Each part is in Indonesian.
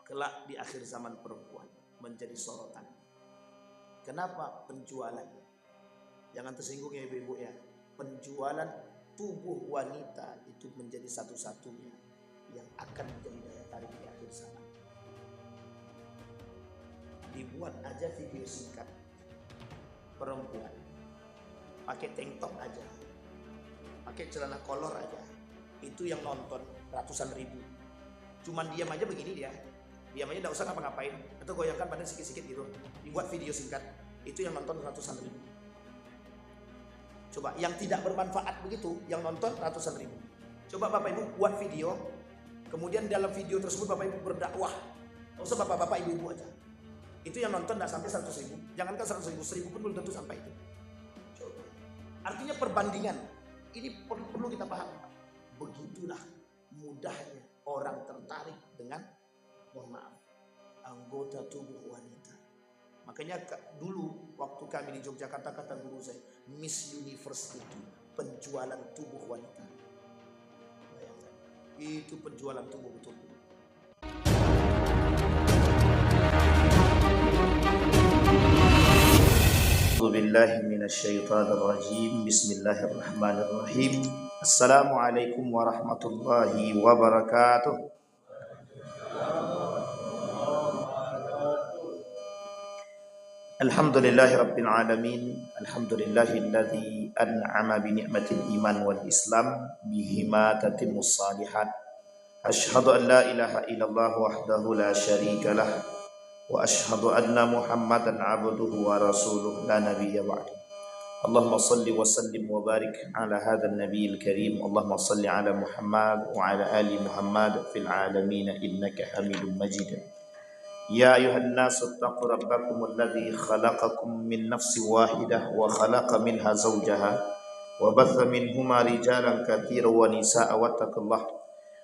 kelak di akhir zaman perempuan menjadi sorotan. Kenapa? Penjualan. Jangan tersinggung ya ibu-ibu ya. Penjualan tubuh wanita itu menjadi satu-satunya yang akan menjadi daya tarik di akhir zaman. Dibuat aja video singkat perempuan pakai tank top aja, pakai celana kolor aja, itu yang nonton ratusan ribu. Cuman diam aja begini dia, diam aja, tidak usah ngapa-ngapain, atau goyangkan badan sikit-sikit gitu, dibuat video singkat, itu yang nonton ratusan ribu. Coba yang tidak bermanfaat begitu, yang nonton ratusan ribu. Coba Bapak Ibu buat video, kemudian dalam video tersebut Bapak Ibu berdakwah, tidak usah bapak-bapak ibu-ibu aja, itu yang nonton tidak sampai 100 ribu. Jangankan 100 ribu, 1000 pun belum tentu sampai itu. Coba. Artinya perbandingan ini perlu kita paham. Begitulah mudahnya orang tertarik dengan, mohon maaf, anggota tubuh wanita. Makanya dulu waktu kami di Yogyakarta, kata guru saya, Miss Universe itu penjualan tubuh wanita. Bayangkan, itu penjualan tubuh betul. A'udzubillahi minasyaitonir rajim. Bismillahirrahmanirrahim. Assalamualaikum warahmatullahi wabarakatuh. Alhamdulillahi rabbil alamin. Alhamdulillahilladzi an'ama bi ni'matil iman wal islam bihima tatimmus salihat. Asyhadu an la ilaha illallah wahdahu la syarika lah wa asyhadu anna Muhammadan abduhu wa rasuluh la nabiyya ba'du. Allahumma salli wa sallim wa barik ala hadzal nabiyil karim. Allahumma salli ala Muhammad wa ala ali Muhammad fil alamin innaka Hamidum Majid. Ya ayuhan nasu taqu rabbakum alladhi khalaqakum min nafsin wahidah wa khalaqa minha zawjaha wa batha minhuma rijalan katsiran wa nisaa'a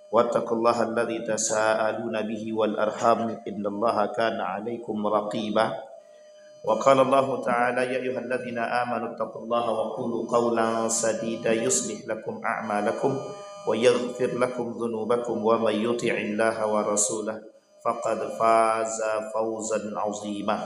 wattaqullaha alladhi tasaaluna bihi wal arham innallaha kana 'alaikum raqiba. Wa qala Allah ta'ala ya ayyuhalladzina amanu taqullaha wa qulu qawlan sadida yuslih lakum a'malakum wa yaghfir lakum dhunubakum wa may yuti'illaha wa rasulahu faqad faza fawzan azima.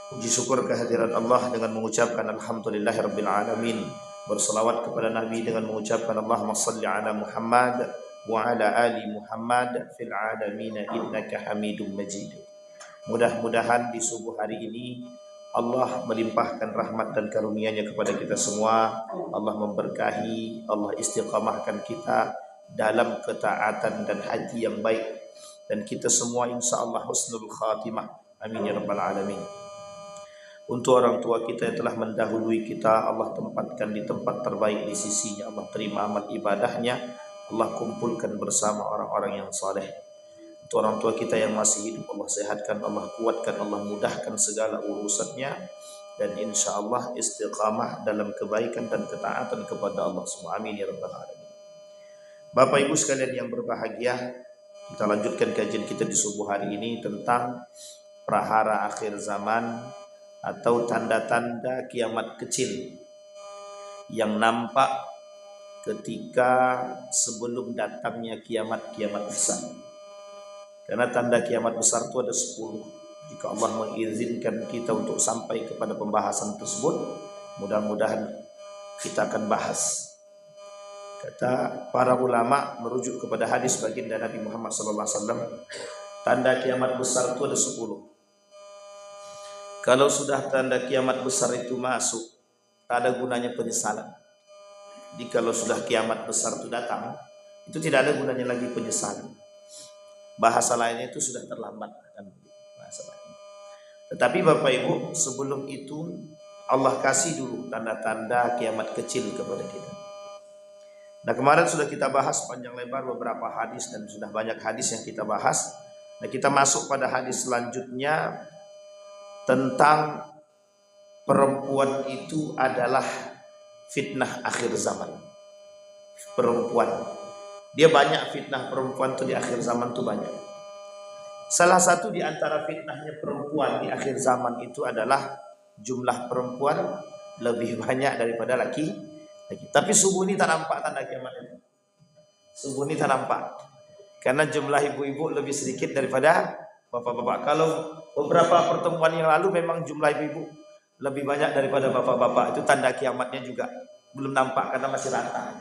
Puji syukur kehadiran Allah dengan mengucapkan alhamdulillahirabbil alamin. Berselawat kepada Nabi dengan mengucapkan Allahumma salli ala Muhammad wa ala ali Muhammad fil alamin innaka Hamidum Majid. Mudah-mudahan di subuh hari ini Allah melimpahkan rahmat dan karunia-Nya kepada kita semua. Allah memberkahi, Allah istiqamahkan kita dalam ketaatan dan haji yang baik. Dan kita semua insya Allah husnul khatimah. Amin ya rabbal alamin. Untuk orang tua kita yang telah mendahului kita, Allah tempatkan di tempat terbaik di sisinya. Allah terima amal ibadahnya. Allah kumpulkan bersama orang-orang yang saleh. Untuk orang tua kita yang masih hidup, Allah sehatkan, Allah kuatkan, Allah mudahkan segala urusannya. Dan insya Allah istiqamah dalam kebaikan dan ketaatan kepada Allah semua. Amin ya rabbal alamin. Bapak Ibu sekalian yang berbahagia, kita lanjutkan kajian kita di subuh hari ini tentang prahara akhir zaman atau tanda-tanda kiamat kecil yang nampak ketika sebelum datangnya kiamat-kiamat besar. Karena tanda kiamat besar itu ada 10. Jika Allah mengizinkan kita untuk sampai kepada pembahasan tersebut, mudah-mudahan kita akan bahas. Kata para ulama merujuk kepada hadis baginda Nabi Muhammad SAW, tanda kiamat besar itu ada 10. Kalau sudah tanda kiamat besar itu masuk, tak ada gunanya penyesalan. Jadi kalau sudah kiamat besar itu datang, itu tidak ada gunanya lagi penyesalan. Bahasa lainnya itu sudah terlambat kan, bahasa lain. Tetapi Bapak Ibu, sebelum itu Allah kasih dulu tanda-tanda kiamat kecil kepada kita. Nah, kemarin sudah kita bahas panjang lebar beberapa hadis dan sudah banyak hadis yang kita bahas. Nah, kita masuk pada hadis selanjutnya tentang perempuan itu adalah fitnah akhir zaman. Perempuan, dia banyak fitnah perempuan itu di akhir zaman itu banyak. Salah satu di antara fitnahnya perempuan di akhir zaman itu adalah jumlah perempuan lebih banyak daripada laki. Tapi subuh ini tak nampak tanda kiamat itu. Subuh ini tak nampak. Karena jumlah ibu-ibu lebih sedikit daripada bapak-bapak. Kalau beberapa pertemuan yang lalu memang jumlah ibu-ibu lebih banyak daripada bapak-bapak, itu tanda kiamatnya juga belum nampak karena masih rata.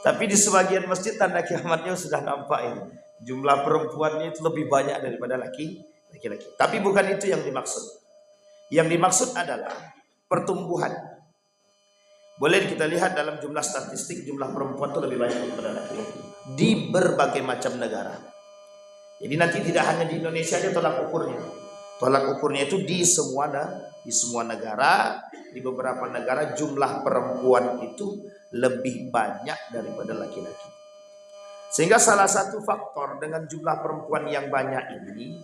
Tapi di sebagian masjid tanda kiamatnya sudah nampak ini. Jumlah perempuannya itu lebih banyak daripada laki-laki. Tapi bukan itu yang dimaksud. Yang dimaksud adalah pertumbuhan. Boleh kita lihat dalam jumlah statistik, jumlah perempuan itu lebih banyak daripada laki-laki di berbagai macam negara. Jadi nanti tidak hanya di Indonesia aja tolak ukurnya. Tolak ukurnya itu di semua negara, di beberapa negara jumlah perempuan itu lebih banyak daripada laki-laki. Sehingga salah satu faktor dengan jumlah perempuan yang banyak ini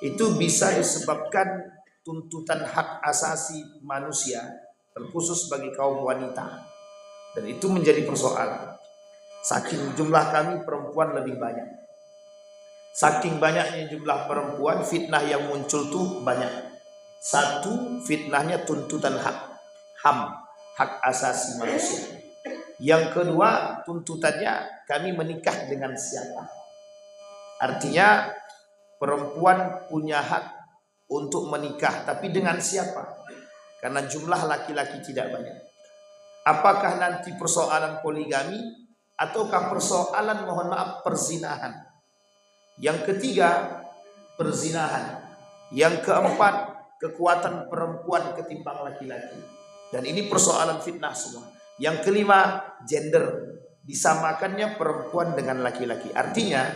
itu bisa disebabkan tuntutan hak asasi manusia terkhusus bagi kaum wanita. Dan itu menjadi persoalan. Saking jumlah kami perempuan lebih banyak. Saking banyaknya jumlah perempuan, fitnah yang muncul tuh banyak. Satu, fitnahnya tuntutan HAM, hak asasi manusia. Yang kedua, tuntutannya kami menikah dengan siapa. Artinya perempuan punya hak untuk menikah, tapi dengan siapa? Karena jumlah laki-laki tidak banyak. Apakah nanti persoalan poligami ataukah persoalan mohon maaf perzinahan? Yang ketiga, perzinahan. Yang keempat, kekuatan perempuan ketimbang laki-laki. Dan ini persoalan fitnah semua. Yang kelima, gender. Disamakannya perempuan dengan laki-laki. Artinya,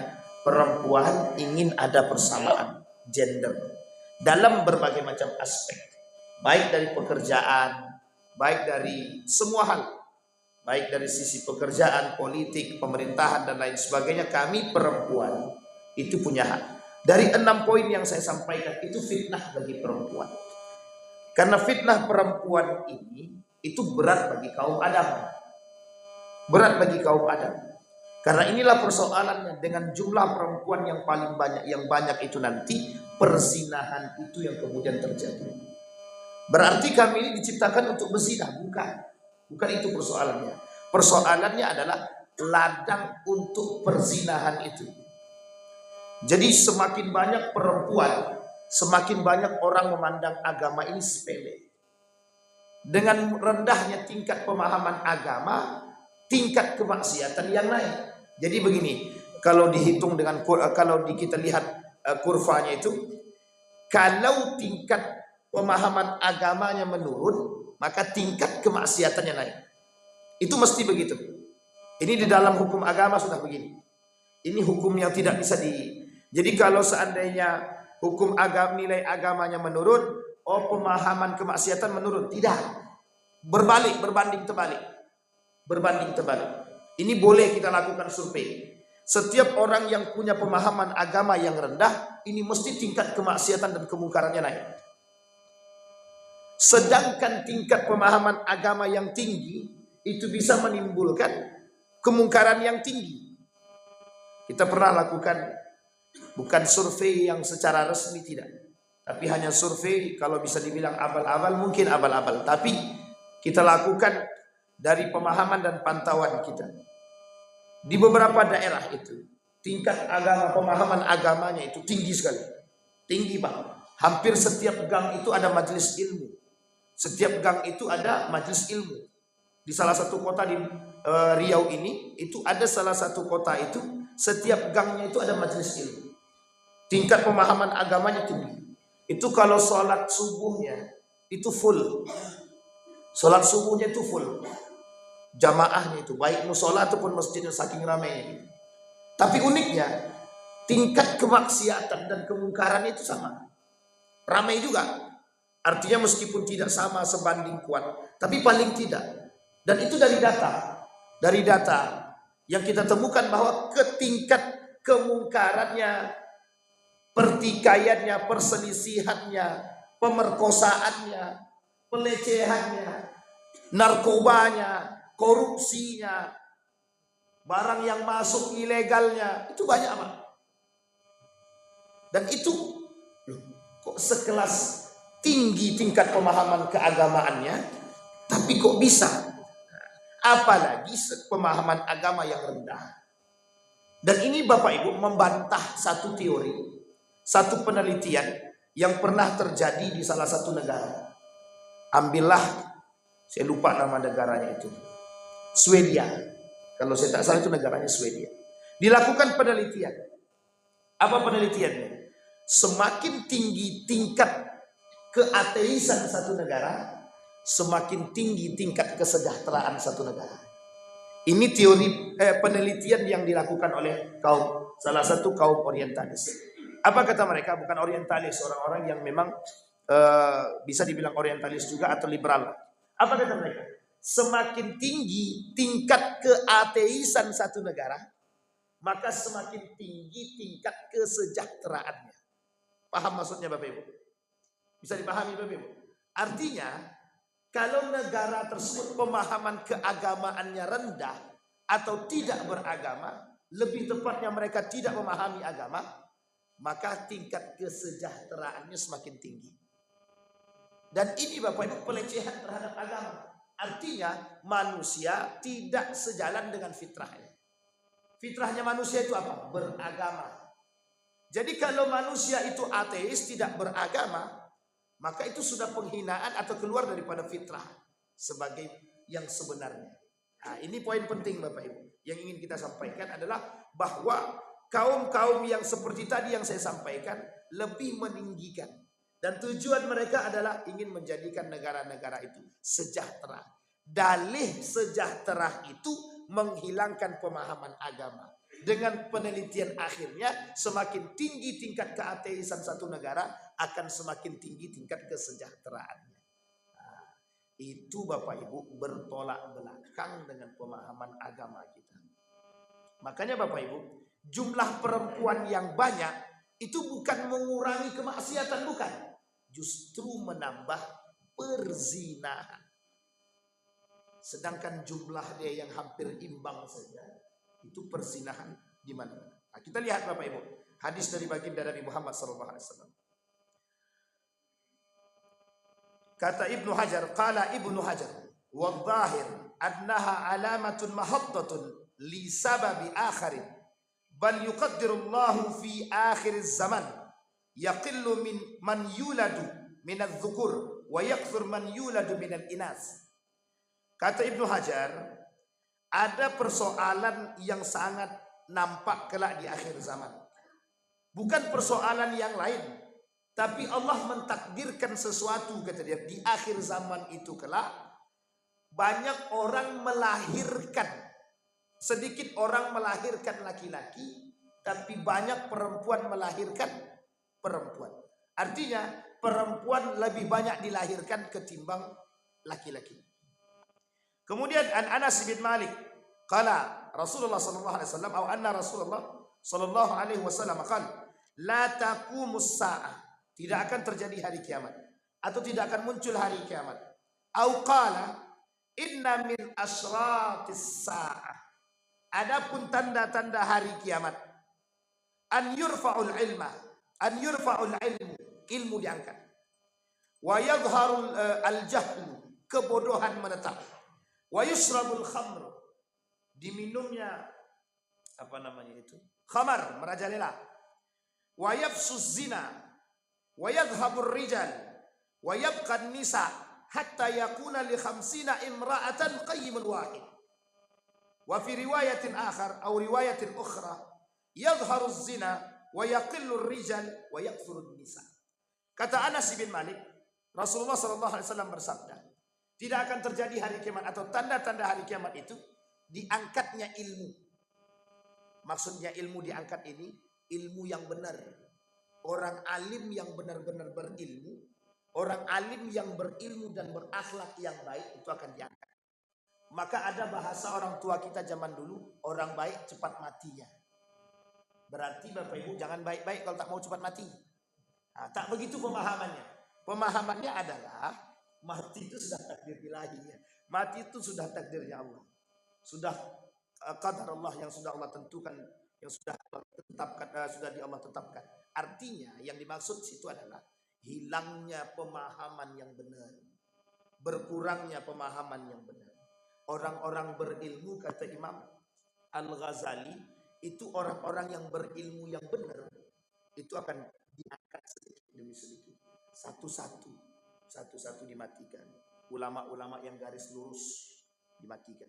perempuan ingin ada persamaan gender dalam berbagai macam aspek. Baik dari pekerjaan, baik dari semua hal. Baik dari sisi pekerjaan, politik, pemerintahan, dan lain sebagainya. Kami perempuan itu punya hak. Dari 6 poin yang saya sampaikan itu fitnah bagi perempuan. Karena fitnah perempuan ini itu berat bagi kaum Adam. Berat bagi kaum Adam. Karena inilah persoalannya, dengan jumlah perempuan yang paling banyak, yang banyak itu nanti perzinahan itu yang kemudian terjadi. Berarti kami ini diciptakan untuk berzina? Bukan itu persoalannya. Persoalannya adalah ladang untuk perzinahan itu. Jadi semakin banyak perempuan, semakin banyak orang memandang agama ini sepele. Dengan rendahnya tingkat pemahaman agama, tingkat kemaksiatan yang naik. Jadi begini, kalau dihitung dengan kalau kita lihat kurvanya itu, kalau tingkat pemahaman agamanya menurun, maka tingkat kemaksiatannya naik. Itu mesti begitu. Ini di dalam hukum agama sudah begini. Ini hukum yang tidak bisa Jadi kalau seandainya hukum agama, nilai agamanya menurun, pemahaman kemaksiatan menurun. Tidak. Berbanding terbalik. Ini boleh kita lakukan survei. Setiap orang yang punya pemahaman agama yang rendah, ini mesti tingkat kemaksiatan dan kemungkarannya naik. Sedangkan tingkat pemahaman agama yang tinggi, itu bisa menimbulkan kemungkaran yang tinggi. Kita pernah lakukan bukan survei yang secara resmi, tidak, tapi hanya survei kalau bisa dibilang abal-abal, mungkin abal-abal, tapi kita lakukan dari pemahaman dan pantauan kita. Di beberapa daerah itu tingkat pemahaman agamanya itu tinggi sekali. Tinggi, Pak. Hampir setiap gang itu ada majelis ilmu. Setiap gang itu ada majelis ilmu. Di salah satu kota di Riau ini, itu ada salah satu kota itu, setiap gangnya itu ada majelis ilmu. Tingkat pemahaman agamanya tinggi. Itu kalau sholat subuhnya itu full. Sholat subuhnya itu full. Jamaahnya itu, baik musola ataupun masjidnya, saking ramainya. Tapi uniknya, tingkat kemaksiatan dan kemungkaran itu sama. Ramai juga. Artinya meskipun tidak sama sebanding kuat, tapi paling tidak. Dan itu dari data. Dari data yang kita temukan bahwa tingkat kemungkarannya, pertikaiannya, perselisihannya, pemerkosaannya, pelecehannya, narkobanya, korupsinya, barang yang masuk ilegalnya, itu banyak, Pak. Dan itu kok sekelas tinggi tingkat pemahaman keagamaannya, tapi kok bisa? Apalagi pemahaman agama yang rendah. Dan ini Bapak Ibu membantah satu teori. satu penelitian yang pernah terjadi di salah satu negara. Ambillah, saya lupa nama negaranya itu, Swedia. Kalau saya tak salah itu negaranya Swedia. Dilakukan penelitian. Apa penelitiannya? Semakin tinggi tingkat keateisan satu negara, semakin tinggi tingkat kesejahteraan satu negara. Ini teori penelitian yang dilakukan oleh salah satu kaum orientalis. Apa kata mereka? Bukan orientalis, orang-orang yang memang bisa dibilang orientalis juga atau liberal. Apa kata mereka? Semakin tinggi tingkat keateisan satu negara, maka semakin tinggi tingkat kesejahteraannya. Paham maksudnya Bapak Ibu? Bisa dipahami Bapak Ibu? Artinya, kalau negara tersebut pemahaman keagamaannya rendah atau tidak beragama, lebih tepatnya mereka tidak memahami agama, maka tingkat kesejahteraannya semakin tinggi. Dan ini Bapak Ibu pelecehan terhadap agama. Artinya manusia tidak sejalan dengan fitrahnya. Fitrahnya manusia itu apa? Beragama. Jadi kalau manusia itu ateis, tidak beragama, maka itu sudah penghinaan atau keluar daripada fitrah sebagai yang sebenarnya. Nah, ini poin penting Bapak Ibu. Yang ingin kita sampaikan adalah bahwa kaum-kaum yang seperti tadi yang saya sampaikan lebih meninggikan. Dan tujuan mereka adalah ingin menjadikan negara-negara itu sejahtera. Dalih sejahtera itu menghilangkan pemahaman agama. Dengan penelitian akhirnya semakin tinggi tingkat keateisan satu negara akan semakin tinggi tingkat kesejahteraannya. Nah, itu Bapak Ibu bertolak belakang dengan pemahaman agama kita. Makanya Bapak Ibu, jumlah perempuan yang banyak itu bukan mengurangi kemaksiatan, bukan. Justru menambah perzinahan. Sedangkan jumlah dia yang hampir imbang saja, itu perzinahan di mana-mana. Nah, kita lihat Bapak Ibu, hadis dari baginda Nabi Muhammad SAW. Kata Ibnu Hajar, qala Ibnu Hajar, wadh-dhahir annaha alamatun mahaddatun li sababi akharin, bal yuqaddirullahu fi akhir zaman yaqillu min man yuladu min adh-dhukur wa yakthur man yuladu min al-inas. Kata Ibnu Hajar, ada persoalan yang sangat nampak kelak di akhir zaman. Bukan persoalan yang lain, tapi Allah mentakdirkan sesuatu, kata dia, di akhir zaman itu kelak banyak orang melahirkan, sedikit orang melahirkan laki-laki, tapi banyak perempuan melahirkan perempuan. Artinya perempuan lebih banyak dilahirkan ketimbang laki-laki. Kemudian Anas bin Malik qala Rasulullah sallallahu alaihi wasallam atau anna Rasulullah sallallahu alaihi wasallam qala la taqumus saah, tidak akan terjadi hari kiamat atau tidak akan muncul hari kiamat. Au qala inna min asratis saah, adapun tanda-tanda hari kiamat, an yurfa'ul ilma, an yurfa'ul ilmu, ilmu diangkat, wa yadhharul al-jahlu, kebodohan menetap, wa yusrabul khamr, diminumnya apa namanya itu, khamar, merajalela, wa yafsus zina, wa yadhhabur rijal, wa yabqa nisa hatta yakuna li 50 imra'atan qayyimun wahid. Wa fi riwayatin akhar atau riwayatin ukhra yadhharu zina wa yaqillu rijal wa yakthuru nisa. Kata Anas bin Malik, Rasulullah sallallahu alaihi wasallam bersabda, tidak akan terjadi hari kiamat atau tanda-tanda hari kiamat itu diangkatnya ilmu. Maksudnya ilmu diangkat ini ilmu yang benar. Orang alim yang benar-benar berilmu, orang alim yang berilmu dan berakhlak yang baik itu akan diangkat. Maka ada bahasa orang tua kita zaman dulu, orang baik cepat matinya. Berarti Bapak Ibu jangan baik-baik kalau tak mau cepat mati. Nah, tak begitu pemahamannya. Pemahamannya adalah mati itu sudah takdir ilahi. Mati itu sudah takdirnya Allah. Sudah qadar Allah yang sudah Allah tentukan, yang sudah Allah tetapkan, sudah di Allah tetapkan. Artinya yang dimaksud situ adalah hilangnya pemahaman yang benar, berkurangnya pemahaman yang benar. Orang-orang berilmu, kata Imam Al-Ghazali, itu orang-orang yang berilmu yang benar, itu akan sedikit. Satu-satu dimatikan. Ulama-ulama yang garis lurus dimatikan.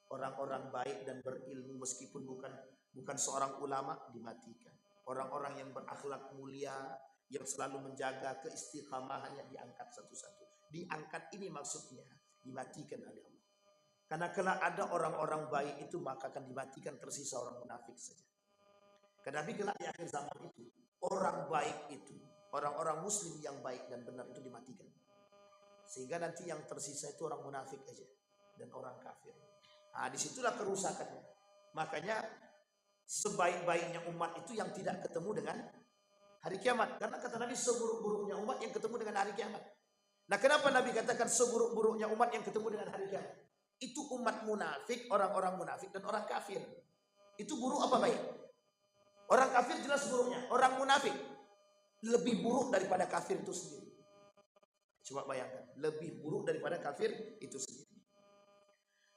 Orang-orang baik dan berilmu meskipun bukan seorang ulama dimatikan. Orang-orang yang berakhlak mulia, yang selalu menjaga keistiqamahannya diangkat satu-satu. Diangkat ini maksudnya dimatikan oleh Allah. Karena kalau ada orang-orang baik itu maka akan dimatikan, tersisa orang munafik saja. Karena kalau di akhir zaman itu orang baik itu, orang-orang muslim yang baik dan benar itu dimatikan. Sehingga nanti yang tersisa itu orang munafik aja dan orang kafir. Nah, disitulah kerusakannya. Makanya sebaik-baiknya umat itu yang tidak ketemu dengan hari kiamat. Karena kata Nabi seburuk-buruknya umat yang ketemu dengan hari kiamat. Nah, kenapa Nabi katakan seburuk-buruknya umat yang ketemu dengan hari kiamat? Itu umat munafik, orang-orang munafik dan orang kafir. Itu buruk apa baik? Orang kafir jelas buruknya. Orang munafik lebih buruk daripada kafir itu sendiri. Coba bayangkan, lebih buruk daripada kafir itu sendiri.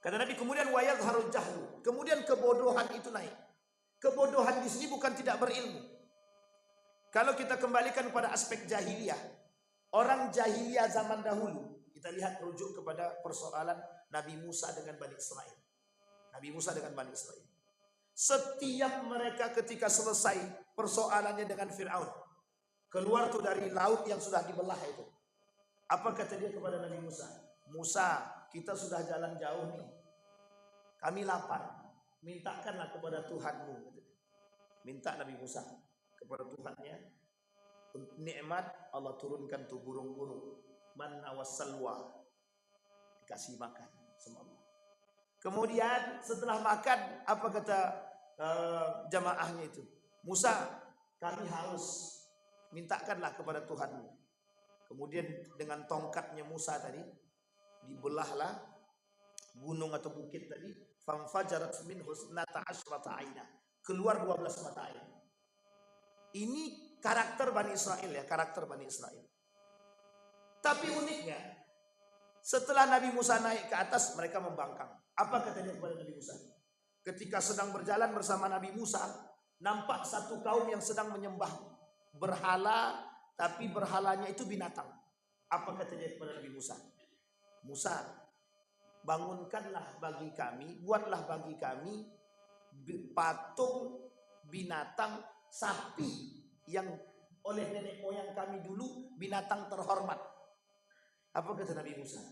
Kata Nabi kemudian wayadharul jahlu, kemudian kebodohan itu naik. Kebodohan di sini bukan tidak berilmu. Kalau kita kembalikan pada aspek jahiliyah, orang jahiliyah zaman dahulu, kita lihat rujuk kepada persoalan Nabi Musa dengan Bani Israel. Nabi Musa dengan Bani Israel. Setiap mereka ketika selesai persoalannya dengan Fir'aun, keluar tuh dari laut yang sudah dibelah itu. Apa kata dia kepada Nabi Musa? Musa, kita sudah jalan jauh nih. Kami lapar. Mintakanlah kepada Tuhanmu. Minta Nabi Musa kepada Tuhannya. Nikmat Allah turunkan tuh burung-burung. Manna wassalwa. Dikasih makan sama Allah. Kemudian setelah makan, apa kata jamaahnya itu? Musa, kami haus. Mintakanlah kepada Tuhanmu. Kemudian dengan tongkatnya Musa tadi dibelahlah gunung atau bukit tadi, famfajarat minhu 12 aina, keluar 12 mata air. Ini karakter Bani Israel ya, karakter Bani Israel. Tapi uniknya, setelah Nabi Musa naik ke atas, mereka membangkang. Apa katanya kepada Nabi Musa? Ketika sedang berjalan bersama Nabi Musa, nampak satu kaum yang sedang menyembah berhala, tapi berhalanya itu binatang. Apa katanya kepada Nabi Musa? Musa, bangunkanlah bagi kami, buatlah bagi kami patung binatang sapi yang oleh nenek moyang kami dulu binatang terhormat. Apa kata Nabi Musa?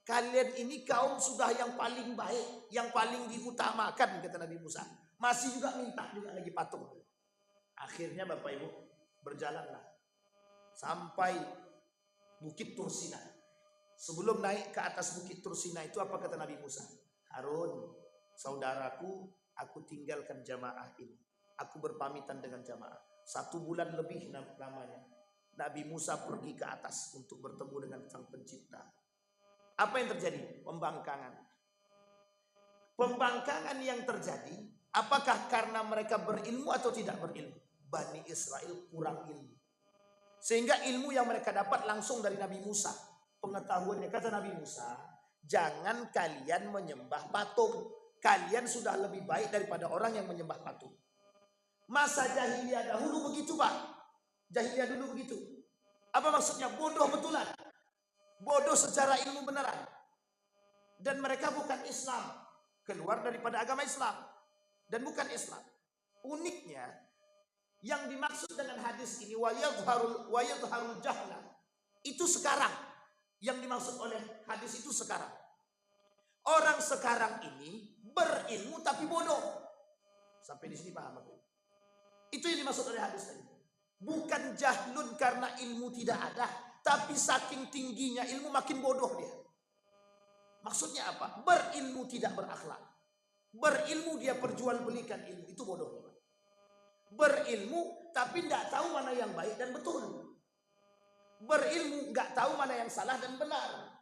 Kalian ini kaum sudah yang paling baik, yang paling diutamakan, kata Nabi Musa. Masih juga minta juga lagi patung. Akhirnya Bapak Ibu berjalanlah sampai Bukit Tursina. Sebelum naik ke atas Bukit Tursina itu apa kata Nabi Musa? Harun, saudaraku, aku tinggalkan jamaah ini. Aku berpamitan dengan jamaah. 1 bulan lebih lamanya Nabi Musa pergi ke atas untuk bertemu dengan Sang Pencipta. Apa yang terjadi? Pembangkangan. Pembangkangan yang terjadi, apakah karena mereka berilmu atau tidak berilmu? Bani Israel kurang ilmu. Sehingga ilmu yang mereka dapat langsung dari Nabi Musa. Pengetahuannya, kata Nabi Musa, jangan kalian menyembah patung. Kalian sudah lebih baik daripada orang yang menyembah patung. Masa jahiliyah dahulu begitu, Pak. Jahiliyah dulu begitu. Apa maksudnya? Bodoh betulan. Bodoh secara ilmu beneran. Dan mereka bukan Islam. Keluar daripada agama Islam. Dan bukan Islam. Uniknya, yang dimaksud dengan hadis ini wayadharul jahla, itu sekarang. Yang dimaksud oleh hadis itu sekarang. Orang sekarang ini berilmu tapi bodoh. Sampai di sini paham apa? Itu yang dimaksud oleh hadis tadi. Bukan jahlun karena ilmu tidak ada, tapi saking tingginya ilmu makin bodoh dia. Maksudnya apa? Berilmu tidak berakhlak. Berilmu dia perjualbelikan ilmu, itu bodoh. Berilmu tapi tidak tahu mana yang baik dan betul. Berilmu nggak tahu mana yang salah dan benar.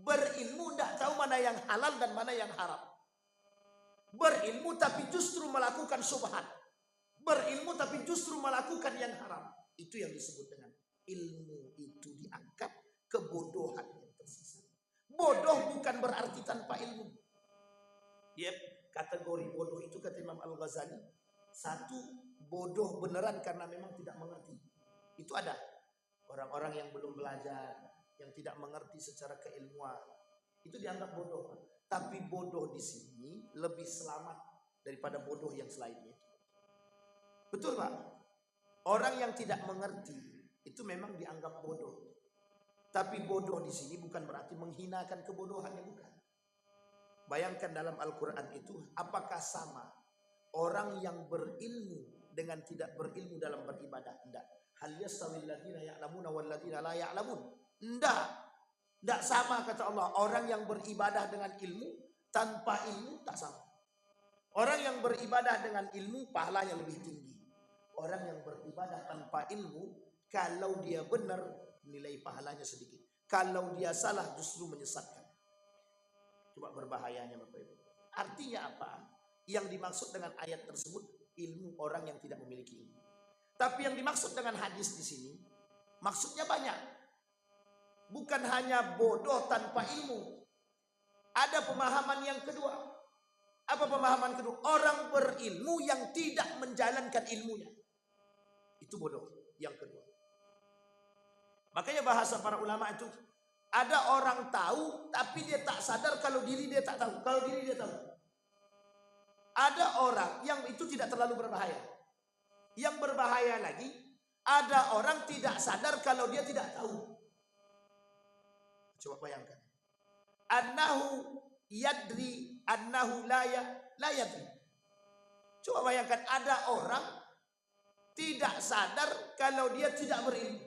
Berilmu nggak tahu mana yang halal dan mana yang haram. Berilmu tapi justru melakukan syubhat. Berilmu tapi justru melakukan yang haram. Itu yang disebut dengan ilmu itu diangkat, kebodohan yang tersisa. Bodoh bukan berarti tanpa ilmu. Yep, kategori bodoh itu kata Imam Al-Ghazali, satu bodoh beneran karena memang tidak mengerti. Itu ada. Orang-orang yang belum belajar, yang tidak mengerti secara keilmuan, itu dianggap bodoh. Tapi bodoh di sini lebih selamat daripada bodoh yang selainnya. Betul Pak? Orang yang tidak mengerti itu memang dianggap bodoh. Tapi bodoh di sini bukan berarti menghinakan kebodohannya, bukan. Bayangkan dalam Al-Quran itu, apakah sama orang yang berilmu dengan tidak berilmu dalam beribadah? Tidak. Hal yastawil ladzina ya'lamuna wal ladzina la ya'lamun. Tidak sama kata Allah. Orang yang beribadah dengan ilmu tanpa ilmu tak sama. Orang yang beribadah dengan ilmu pahalanya lebih tinggi. Orang yang beribadah tanpa ilmu, kalau dia benar nilai pahalanya sedikit. Kalau dia salah justru menyesatkan. Coba berbahayanya Bapak Ibu. Artinya apa? Yang dimaksud dengan ayat tersebut ilmu orang yang tidak memiliki ilmu. Tapi yang dimaksud dengan hadis di sini maksudnya banyak. Bukan hanya bodoh tanpa ilmu. Ada pemahaman yang kedua. Apa pemahaman kedua? Orang berilmu yang tidak menjalankan ilmunya. Itu bodoh yang kedua. Makanya bahasa para ulama itu, ada orang tahu tapi dia tak sadar kalau diri dia tak tahu. Kalau diri dia tahu. Ada orang yang itu tidak terlalu berbahaya. Yang berbahaya lagi, ada orang tidak sadar kalau dia tidak tahu. Coba bayangkan. Annahu yadri annahu la yadri. Coba bayangkan ada orang tidak sadar kalau dia tidak berilmu.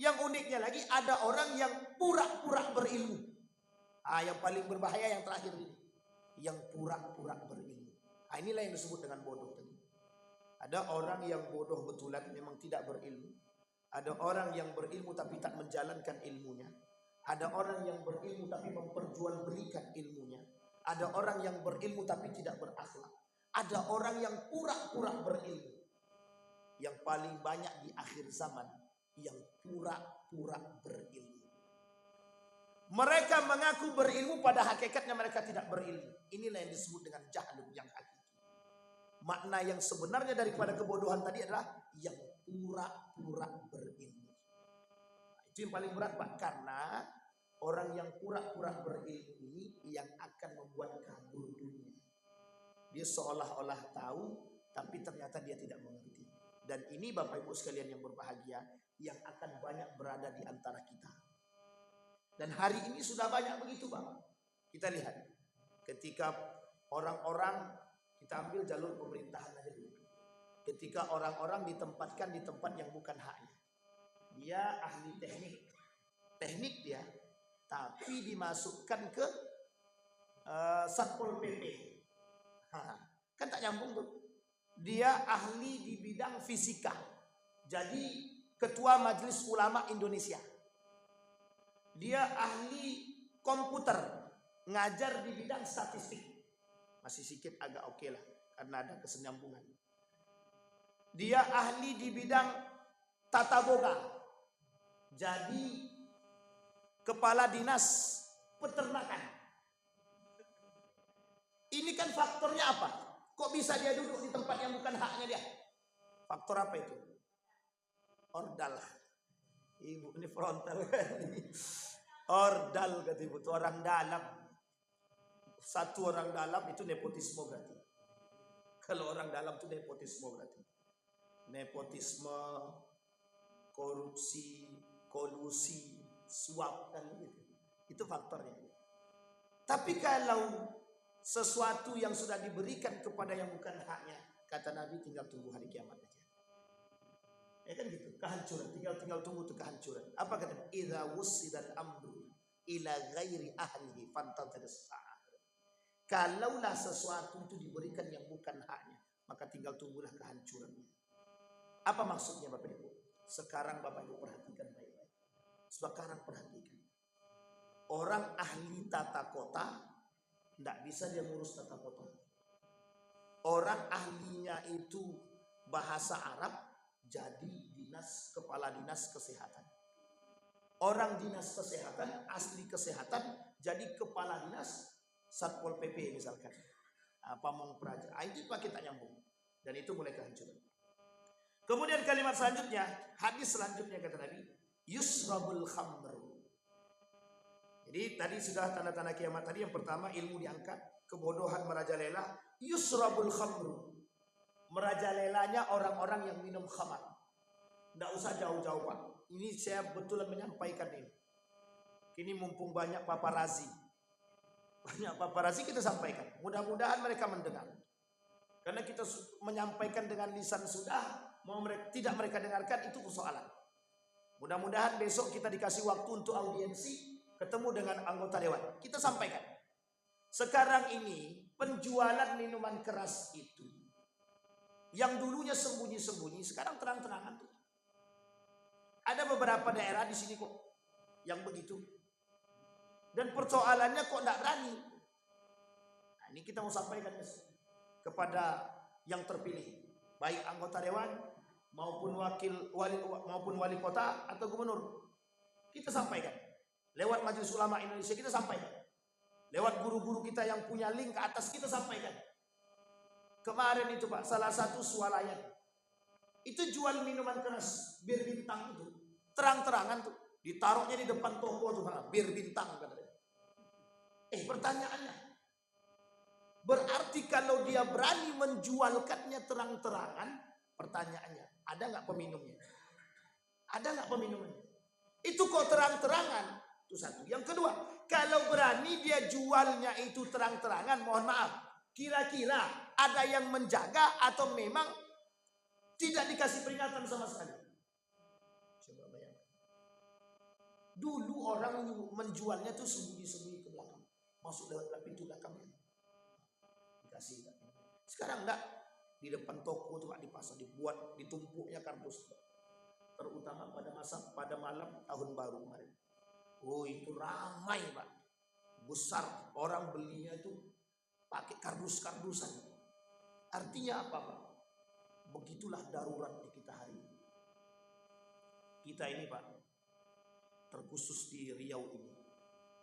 Yang uniknya lagi ada orang yang pura-pura berilmu. Yang paling berbahaya yang terakhir ini. Yang pura-pura berilmu. Inilah yang disebut dengan bodoh tadi. Ada orang yang bodoh betulan memang tidak berilmu. Ada orang yang berilmu tapi tak menjalankan ilmunya. Ada orang yang berilmu tapi memperjualbelikan ilmunya. Ada orang yang berilmu tapi tidak berakhlak. Ada orang yang pura-pura berilmu. Yang paling banyak di akhir zaman yang pura-pura berilmu. Mereka mengaku berilmu pada hakikatnya mereka tidak berilmu. Inilah yang disebut dengan jahlun yang hakiki. Makna yang sebenarnya daripada kebodohan tadi adalah yang pura-pura berilmu. Itu yang paling berat Pak, karena orang yang pura-pura berilmu ini yang akan membuat kabur dunia. Dia seolah-olah tahu tapi ternyata dia tidak mengerti. Dan ini Bapak Ibu sekalian yang berbahagia, yang akan banyak berada di antara kita. Dan hari ini sudah banyak begitu Pak. Kita lihat ketika orang-orang, kita ambil jalur pemerintahan aja dulu. Ketika orang-orang ditempatkan di tempat yang bukan haknya. Dia ahli teknik dia, tapi dimasukkan ke Satpol PP. Kan tak nyambung tuh. Dia ahli di bidang fisika. Jadi ketua Majelis Ulama Indonesia. Dia ahli komputer, ngajar di bidang statistik. Masih sedikit agak oke lah, karena ada kesenyambungan. Dia ahli di bidang tata boga. Jadi kepala dinas peternakan. Ini kan faktornya apa? Kok bisa dia duduk di tempat yang bukan haknya dia? Faktor apa itu? Ordal. Ibu ini frontal. Ordal kata ibu, itu orang dalam. Satu orang dalam itu nepotisme berarti. Kalau orang dalam itu nepotisme berarti. Nepotisme, korupsi, kolusi, suap dan gitu. Itu faktornya. Tapi kalau sesuatu yang sudah diberikan kepada yang bukan haknya, kata Nabi, tinggal tunggu hari kiamat aja. Ya kan gitu, kehancuran, tinggal tunggu tuh kehancuran. Apa kata? Idza wusidat amru ila ghairi ahlihi fantadhirus sa'ah. Kalaulah sesuatu itu diberikan yang bukan haknya, maka tinggal tunggulah kehancurannya. Apa maksudnya Bapak Ibu? Sekarang Bapak Ibu perhatikan baik-baik. Sekarang perhatikan. Orang ahli tata kota tidak bisa dia ngurus tata kota. Orang ahlinya itu bahasa Arab, jadi kepala dinas kesehatan. Orang dinas kesehatan, asli kesehatan, jadi kepala dinas Satpol PP misalkan. Pamong Praja. Itu pakai tak nyambung. Dan itu mulai kehancuran. Kemudian kalimat selanjutnya, hadis selanjutnya kata Nabi, yusrabul khamru. Jadi tadi sudah tanda-tanda kiamat tadi. Yang pertama ilmu diangkat, kebodohan merajalela, yusrabul khamru. Merajalelanya orang-orang yang minum khamar. Tidak usah jauh-jauh Pak. Ini saya betulan menyampaikan ini. Kini mumpung banyak paparazi. Banyak paparazi kita sampaikan. Mudah-mudahan mereka mendengar. Karena kita menyampaikan dengan lisan sudah, mau tidak mereka dengarkan itu persoalan. Mudah-mudahan besok kita dikasih waktu untuk audiensi, ketemu dengan anggota dewan. Kita sampaikan. Sekarang ini penjualan minuman keras itu, yang dulunya sembunyi-sembunyi, sekarang terang-terangan tuh. Ada beberapa daerah di sini kok yang begitu. Dan persoalannya kok tidak berani. Nah, ini kita mau sampaikan kepada yang terpilih, baik anggota dewan maupun wali kota atau gubernur. Kita sampaikan lewat Majelis Ulama Indonesia, kita sampaikan lewat guru-guru kita yang punya link ke atas, kita sampaikan. Kemarin itu Pak, salah satu swalayan itu jual minuman keras bir bintang itu, terang-terangan tuh, ditaruhnya di depan toko tuh Pak, bir bintang katanya. Pertanyaannya, berarti kalau dia berani menjualkannya terang-terangan, pertanyaannya, ada nggak peminumnya? Ada nggak peminumnya? Itu kok terang-terangan? Itu satu. Yang kedua, kalau berani dia jualnya itu terang-terangan, mohon maaf, kira-kira ada yang menjaga atau memang tidak dikasih peringatan sama sekali? Coba bayangkan. Dulu orang menjualnya tuh sembunyi-sembunyi ke belakang, masuk lewat pintu belakangnya. Dikasih. Sekarang enggak, di depan toko tuh Pak, di pasar dibuat ditumpuknya kardus, terutama pada malam tahun baru kemarin. Oh itu ramai Pak, besar, orang belinya itu pakai kardus-kardusan. Artinya apa Pak? Begitulah darurat di kita hari ini. Kita ini Pak, terkhusus di Riau ini,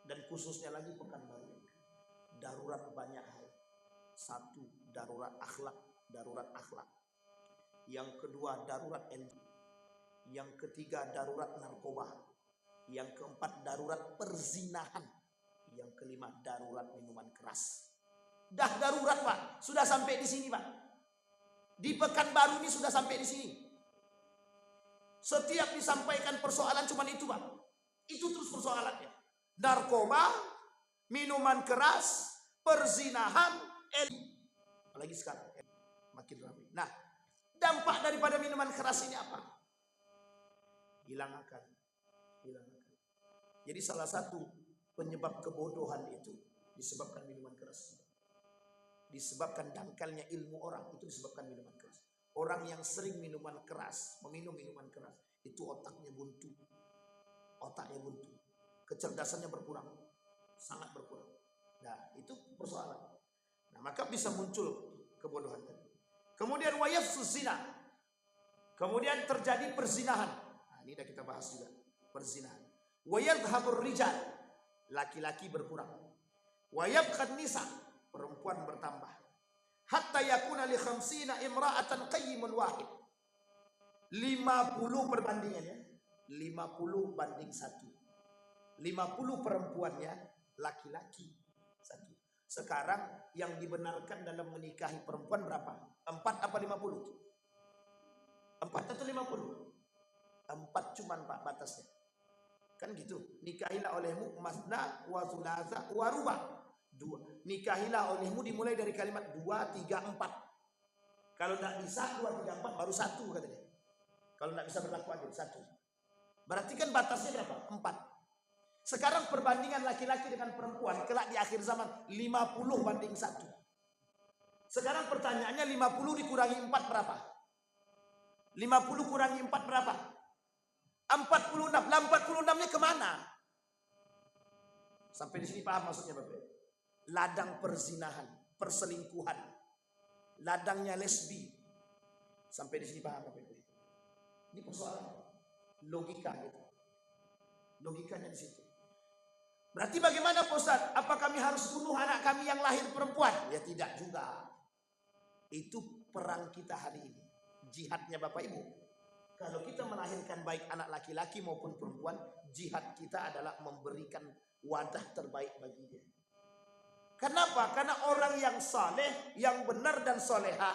dan khususnya lagi Pekanbaru, darurat banyak hal. Satu, darurat akhlak. Yang kedua, darurat energi. Yang ketiga, darurat narkoba. Yang keempat, darurat perzinahan. Yang kelima, darurat minuman keras. Dah darurat Pak, sudah sampai di sini Pak. Di Pekanbaru ini sudah sampai di sini. Setiap disampaikan persoalan cuma itu Pak. Itu terus persoalannya. Narkoba, minuman keras, perzinahan, apalagi sekarang makin ramai. Nah, dampak daripada minuman keras ini apa? Hilang akal. Jadi salah satu penyebab kebodohan itu disebabkan minuman keras. Disebabkan dangkalnya ilmu orang, itu disebabkan minuman keras. Orang yang sering meminum minuman keras, itu otaknya buntu. Kecerdasannya berkurang, sangat berkurang. Nah, itu persoalan. Nah, maka bisa muncul kebodohan. Kemudian wayafsus zina. Kemudian terjadi perzinahan. Nah, ini sudah kita bahas juga, perzinahan. Wayadhhabur rijal, laki-laki berkurang. Wayabqan nisa, perempuan bertambah. Hatta yakuna li 50 imra'atan qayyimun wahid. 50 perbandingannya, 50 banding 1. 50 perempuannya, laki-laki 1. Sekarang yang dibenarkan dalam menikahi perempuan berapa? 4 apa 50? 4 atau 50? 4 cuman Pak batasnya. Kan gitu. Nikahilah olehmu masna wa thulatha wa ruba. 2. Nikahilah olehmu dimulai dari kalimat 2, 3, 4. Kalau tidak bisa 2, 3, 4 baru 1 katanya. Kalau tidak bisa berlaku adil 1. Berarti kan batasnya berapa? 4. Sekarang perbandingan laki-laki dengan perempuan kelak di akhir zaman 50 banding 1. Sekarang pertanyaannya 50 dikurangi 4 berapa? 50 kurangi 4 berapa? 46. Lah 46-nya kemana? Sampai di sini paham maksudnya Bapak? Ladang perzinahan, perselingkuhan, ladangnya lesbi. Sampai di sini paham Bapak? Ini persoalan logika gitu. Logikanya di situ. Berarti bagaimana Pak Ustaz? Apa kami harus bunuh anak kami yang lahir perempuan? Ya tidak juga. Itu perang kita hari ini. jihadnya Bapak Ibu. Kalau kita melahirkan baik anak laki-laki maupun perempuan, jihad kita adalah memberikan wadah terbaik bagi dia. Kenapa? Karena orang yang saleh, yang benar dan soleha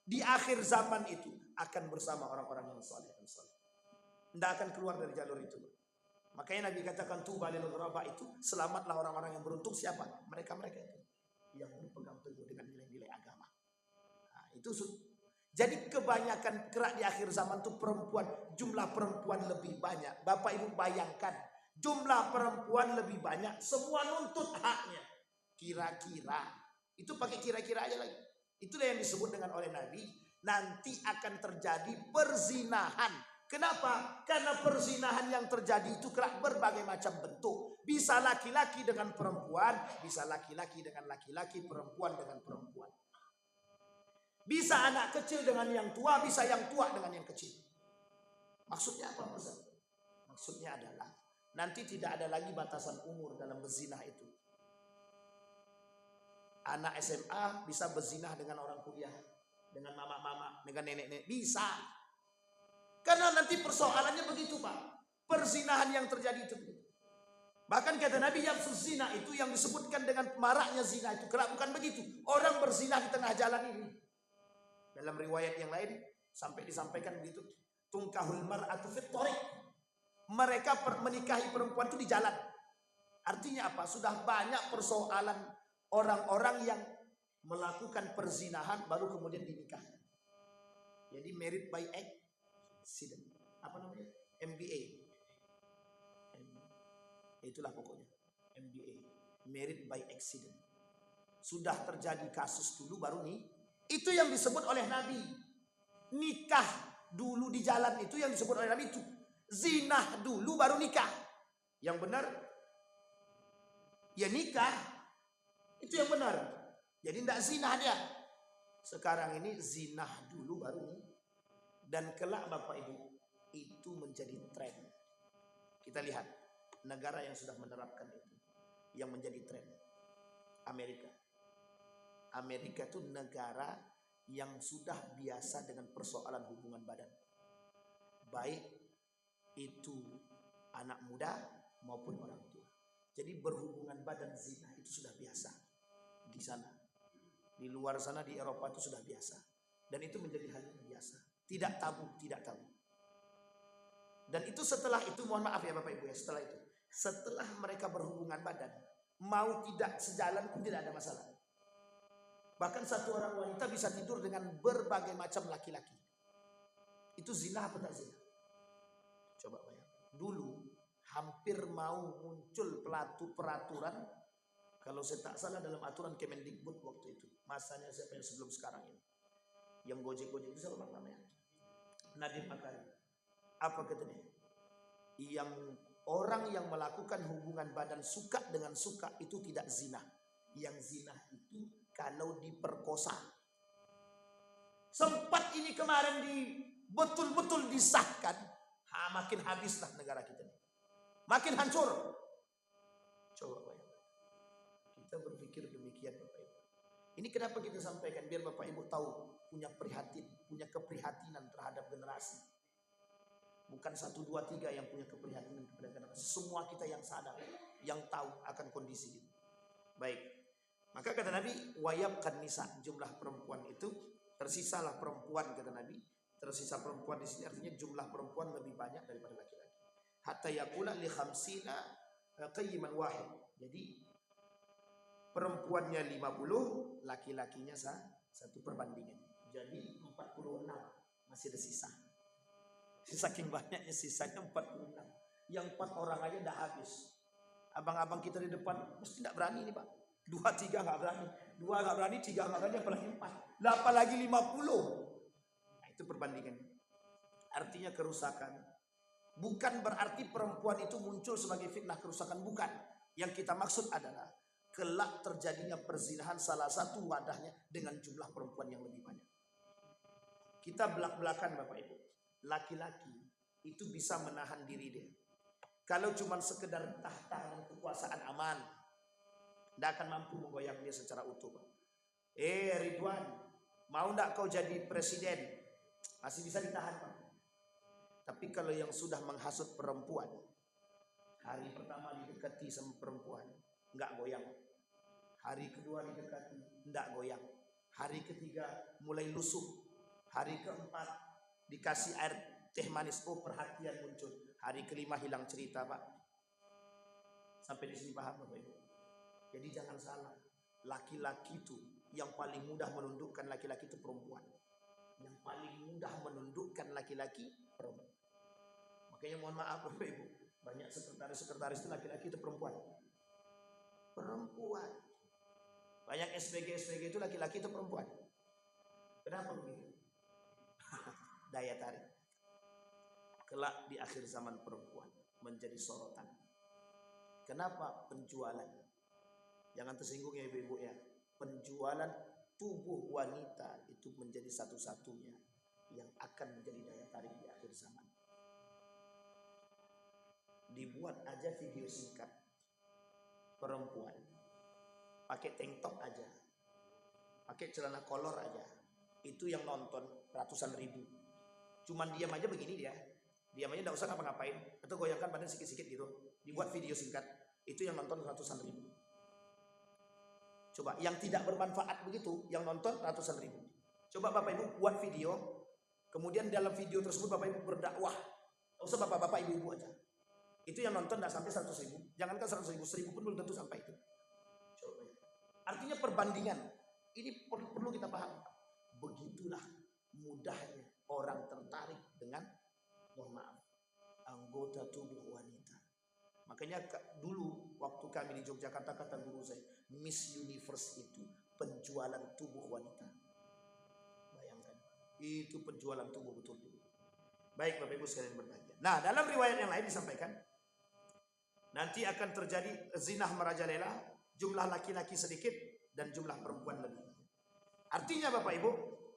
di akhir zaman itu akan bersama orang-orang yang saleh dan soleh. Tidak akan keluar dari jalur itu. Makanya Nabi katakan tuba lil ghuraba, itu selamatlah orang-orang yang beruntung. Siapa? Mereka-mereka itu yang berpegang teguh dengan nilai-nilai agama. Nah, itu jadi kebanyakan gerak di akhir zaman itu perempuan, jumlah perempuan lebih banyak. Bapak Ibu bayangkan, jumlah perempuan lebih banyak, semua nuntut haknya. Kira-kira, itu pakai kira-kira aja lagi. Itulah yang disebut dengan oleh Nabi, nanti akan terjadi perzinahan. Kenapa? Karena perzinahan yang terjadi itu berbagai macam bentuk. Bisa laki-laki dengan perempuan, bisa laki-laki dengan laki-laki, perempuan dengan perempuan. Bisa anak kecil dengan yang tua, bisa yang tua dengan yang kecil. Maksudnya apa Ustaz? Maksudnya adalah nanti tidak ada lagi batasan umur dalam berzinah itu. Anak SMA bisa berzinah dengan orang kuliah, dengan mama-mama, dengan nenek-nenek, bisa. Karena nanti persoalannya begitu Pak. Perzinahan yang terjadi itu. Bahkan kata Nabi yang berzina itu yang disebutkan dengan maraknya zina itu. Kelak bukan begitu. Orang berzinah di tengah jalan ini. Dalam riwayat yang lain sampai disampaikan begitu, tungkahul mar'atu fit thariq. Mereka menikahi perempuan itu di jalan. Artinya apa? Sudah banyak persoalan orang-orang yang melakukan perzinahan baru kemudian dinikah. Jadi married by accident. Apa namanya? MBA. Itulah pokoknya. MBA. Married by accident. Sudah terjadi kasus dulu baru nih. Itu yang disebut oleh Nabi. Nikah dulu di jalan itu yang disebut oleh Nabi itu. Zinah dulu baru nikah. Yang benar ya nikah. Itu yang benar. Jadi tidak zinah dia. Sekarang ini zinah dulu baru nih. Dan kelak Bapak Ibu itu menjadi tren. Kita lihat negara yang sudah menerapkan itu. Yang menjadi tren. Amerika. Amerika itu negara yang sudah biasa dengan persoalan hubungan badan. Baik itu anak muda maupun orang tua. Jadi berhubungan badan zina itu sudah biasa di sana. Di luar sana di Eropa itu sudah biasa. Dan itu menjadi hal yang biasa. Tidak tabu, tidak tabu. Dan itu setelah itu, mohon maaf ya Bapak Ibu ya, setelah itu. Setelah mereka berhubungan badan, mau tidak sejalan pun tidak ada masalah. Bahkan satu orang wanita bisa tidur dengan berbagai macam laki-laki. Itu zina apa tak zina? Coba bayangkan. Dulu hampir mau muncul peraturan, kalau saya tak salah dalam aturan Kemendikbud waktu itu. Masanya siapa yang sebelum sekarang ini. Yang gojek-gojek itu siapa namanya? Nadiem Makarim. Apa katanya? Yang orang yang melakukan hubungan badan suka dengan suka itu tidak zina. Yang zina itu kalau diperkosa. Sempat ini kemarin betul-betul disahkan, makin habislah negara kita ini. Makin hancur. Coba bayangkan. Kita berpikir demikian Bapak Ibu. Ini kenapa kita sampaikan biar Bapak Ibu tahu, punya keprihatinan terhadap generasi. Bukan 1, 2, 3 yang punya keprihatinan kepada generasi. Semua kita yang sadar, yang tahu akan kondisi itu. Baik. Maka kata Nabi, wayabkan nisa, jumlah perempuan itu tersisalah perempuan kata Nabi. Tersisa perempuan di sini artinya jumlah perempuan lebih banyak daripada laki-laki. Hatta yakula li khamsina qayyiman wahid. Jadi perempuannya 50, laki-lakinya satu perbandingan. Jadi 46 masih ada sisa. Saking banyaknya sisanya 46. Yang 4 orang aja udah habis. Abang-abang kita di depan mesti tidak berani nih Pak. 2, 3 nggak berani, 2 nggak berani, 3 nggak berani, apalagi 4, apalagi 50. Nah, itu perbandingan. Artinya kerusakan. Bukan berarti perempuan itu muncul sebagai fitnah kerusakan, bukan. Yang kita maksud adalah kelak terjadinya perzinahan salah satu wadahnya dengan jumlah perempuan yang lebih banyak. Kita belak-belakan Bapak Ibu. Laki-laki itu bisa menahan diri dia. Kalau cuma sekedar tahta dan kekuasaan aman, tidak akan mampu menggoyang dia secara utuh. Ridwan, mau tidak kau jadi presiden? masih bisa ditahan Pak. Tapi kalau yang sudah menghasut perempuan, hari pertama didekati sama perempuan, enggak goyang. Hari kedua didekati, enggak goyang. Hari ketiga mulai lusuh. Hari keempat dikasih air teh manis, oh perhatian muncul. Hari kelima hilang cerita Pak. Sampai di sini paham Bapak Ibu? Jadi jangan salah. Laki-laki itu yang paling mudah menundukkan laki-laki itu perempuan. Yang paling mudah menundukkan laki-laki perempuan. Makanya mohon maaf Bapak Ibu, banyak sekretaris itu laki-laki itu perempuan. Perempuan. Banyak SPG itu laki-laki itu perempuan. Kenapa begitu? Daya tarik. Kelak di akhir zaman perempuan menjadi sorotan. Kenapa? Penjualan. Jangan tersinggung ya ibu-ibu ya. Penjualan tubuh wanita itu menjadi satu-satunya yang akan menjadi daya tarik di akhir zaman. Dibuat aja video singkat perempuan pakai tank top aja, pakai celana kolor aja, itu yang nonton ratusan ribu. Cuman diam aja begini dia, diam aja nggak usah ngapa-ngapain, atau goyangkan badan sikit-sikit gitu, dibuat video singkat, itu yang nonton ratusan ribu. Coba yang tidak bermanfaat begitu, yang nonton ratusan ribu. Coba Bapak Ibu buat video, kemudian dalam video tersebut Bapak Ibu berdakwah, nggak usah bapak-bapak ibu-ibu aja. Itu yang nonton tidak sampai 100 ribu. Jangankan 100 ribu, 1000 pun belum tentu sampai itu. Coba. Artinya perbandingan. Ini perlu kita paham. Begitulah mudahnya orang tertarik dengan, mohon maaf, anggota tubuh wanita. Makanya dulu waktu kami di Yogyakarta, kata guru saya, Miss Universe itu penjualan tubuh wanita. Bayangkan. Itu penjualan tubuh betul-betul. Baik Bapak Ibu sekalian berbahagia. Nah dalam riwayat yang lain disampaikan, nanti akan terjadi zinah merajalela, jumlah laki-laki sedikit dan jumlah perempuan lebih. Artinya Bapak Ibu,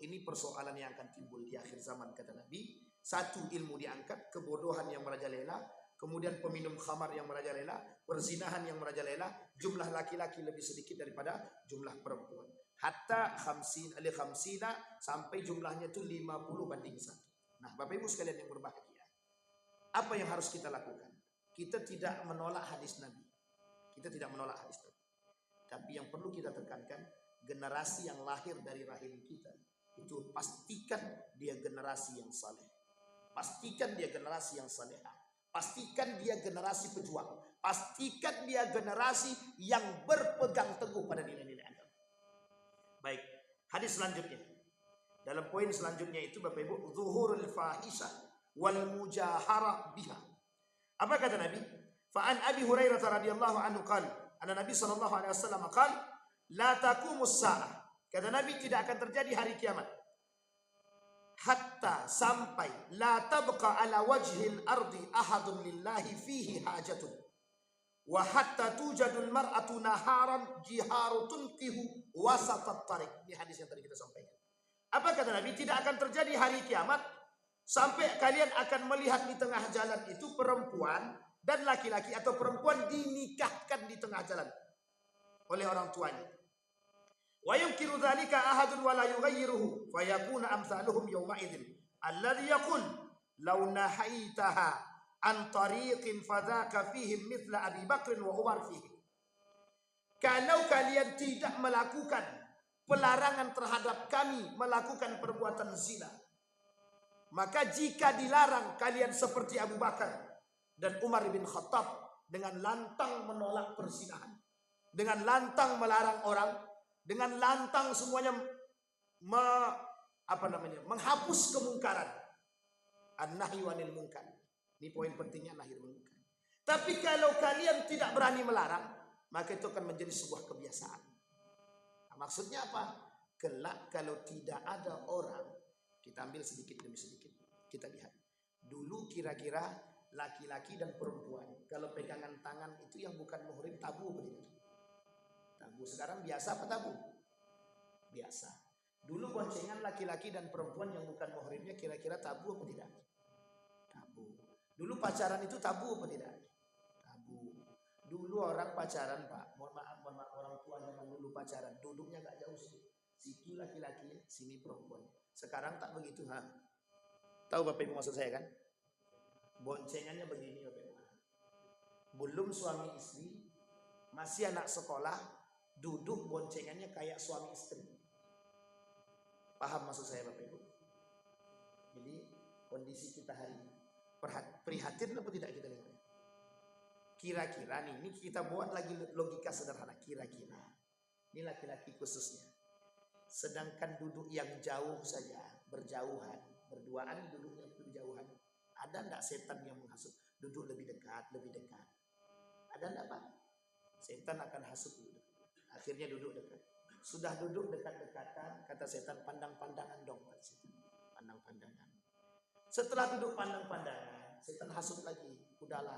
ini persoalan yang akan timbul di akhir zaman kata Nabi. Satu, ilmu diangkat, kebodohan yang merajalela, kemudian peminum khamar yang merajalela, perzinahan yang merajalela, jumlah laki-laki lebih sedikit daripada jumlah perempuan. Hatta khamsina sampai jumlahnya itu 50:1. Nah Bapak Ibu sekalian yang berbahagia, apa yang harus kita lakukan? Kita tidak menolak hadis Nabi. Kita tidak menolak hadis Nabi. Tapi yang perlu kita tekankan, generasi yang lahir dari rahim kita itu pastikan dia generasi yang saleh. Pastikan dia generasi yang salehah. Pastikan dia generasi pejuang. Pastikan dia generasi yang berpegang teguh pada nilai-nilai agama. Baik, hadis selanjutnya. Dalam poin selanjutnya itu Bapak Ibu, zuhurul fahisha wal mujahara biha. Apa kata Nabi? Fa'an Abi Hurairah radhiyallahu anhu qala, anna Nabi sallallahu alaihi wasallam qala, la taqumus saah. Kata Nabi, tidak akan terjadi hari kiamat hatta sampai la tabqa ala wajhil ardi ahadun lillahi fihi hajatun wa hatta tujadul mar'atu naharan jiharu tunqihu wasatat tariq. Ini hadis yang tadi kita sampaikan. Apa kata Nabi? Tidak akan terjadi hari kiamat sampai kalian akan melihat di tengah jalan itu perempuan dan laki-laki, atau perempuan dinikahkan di tengah jalan oleh orang tuanya. Wa yunkiru dzalika ahadun wa la yughayyiruhu fa yakuna amsaluhum yawma idzin alladhi yaqul law nahaitaha an tariqin fadzaka fihim mithla Abi Bakr wa Umar fihi. Kalau kalian tidak melakukan pelarangan terhadap kami melakukan perbuatan zina, maka jika dilarang kalian seperti Abu Bakar dan Umar bin Khattab dengan lantang menolak perzinahan, dengan lantang melarang orang, dengan lantang semuanya menghapus kemungkaran. An-nahi wanil munkar. Ini poin pentingnya, nahi munkar. Tapi kalau kalian tidak berani melarang, maka itu akan menjadi sebuah kebiasaan. Nah, maksudnya apa? Kelak kalau tidak ada orang, kita ambil sedikit demi sedikit. Kita lihat. Dulu kira-kira laki-laki dan perempuan kalau pegangan tangan itu yang bukan muhrim tabu apa tidak? Tabu. Sekarang biasa apa tabu? Biasa. Dulu boncengan laki-laki dan perempuan yang bukan muhrimnya kira-kira tabu apa tidak? Tabu. Dulu pacaran itu tabu apa tidak? Tabu. Dulu orang pacaran, Pak, mohon maaf orang tua zaman dulu pacaran, duduknya gak jauh sih. Situ laki-laki, sini perempuan. Sekarang tak begitu, ha? Tahu Bapak Ibu maksud saya kan? Boncengannya begini Bapak Ibu. Belum suami istri, masih anak sekolah, duduk boncengannya kayak suami istri. Paham maksud saya Bapak Ibu? Jadi kondisi kita hari ini prihatin apa tidak kita lihat? Kira-kira nih, ini kita buat lagi logika sederhana. Kira-kira ini laki-laki khususnya, sedangkan duduk yang jauh saja, berjauhan, berduaan duduknya berjauhan, ada enggak setan yang menghasut? Duduk lebih dekat, lebih dekat. Ada enggak Pak? Setan akan hasut dulu. Akhirnya duduk dekat. Sudah duduk dekat-dekatan, kata setan, pandang-pandangan dong. Pandang-pandangan. Setelah duduk pandang-pandangan, setan hasut lagi. Udahlah,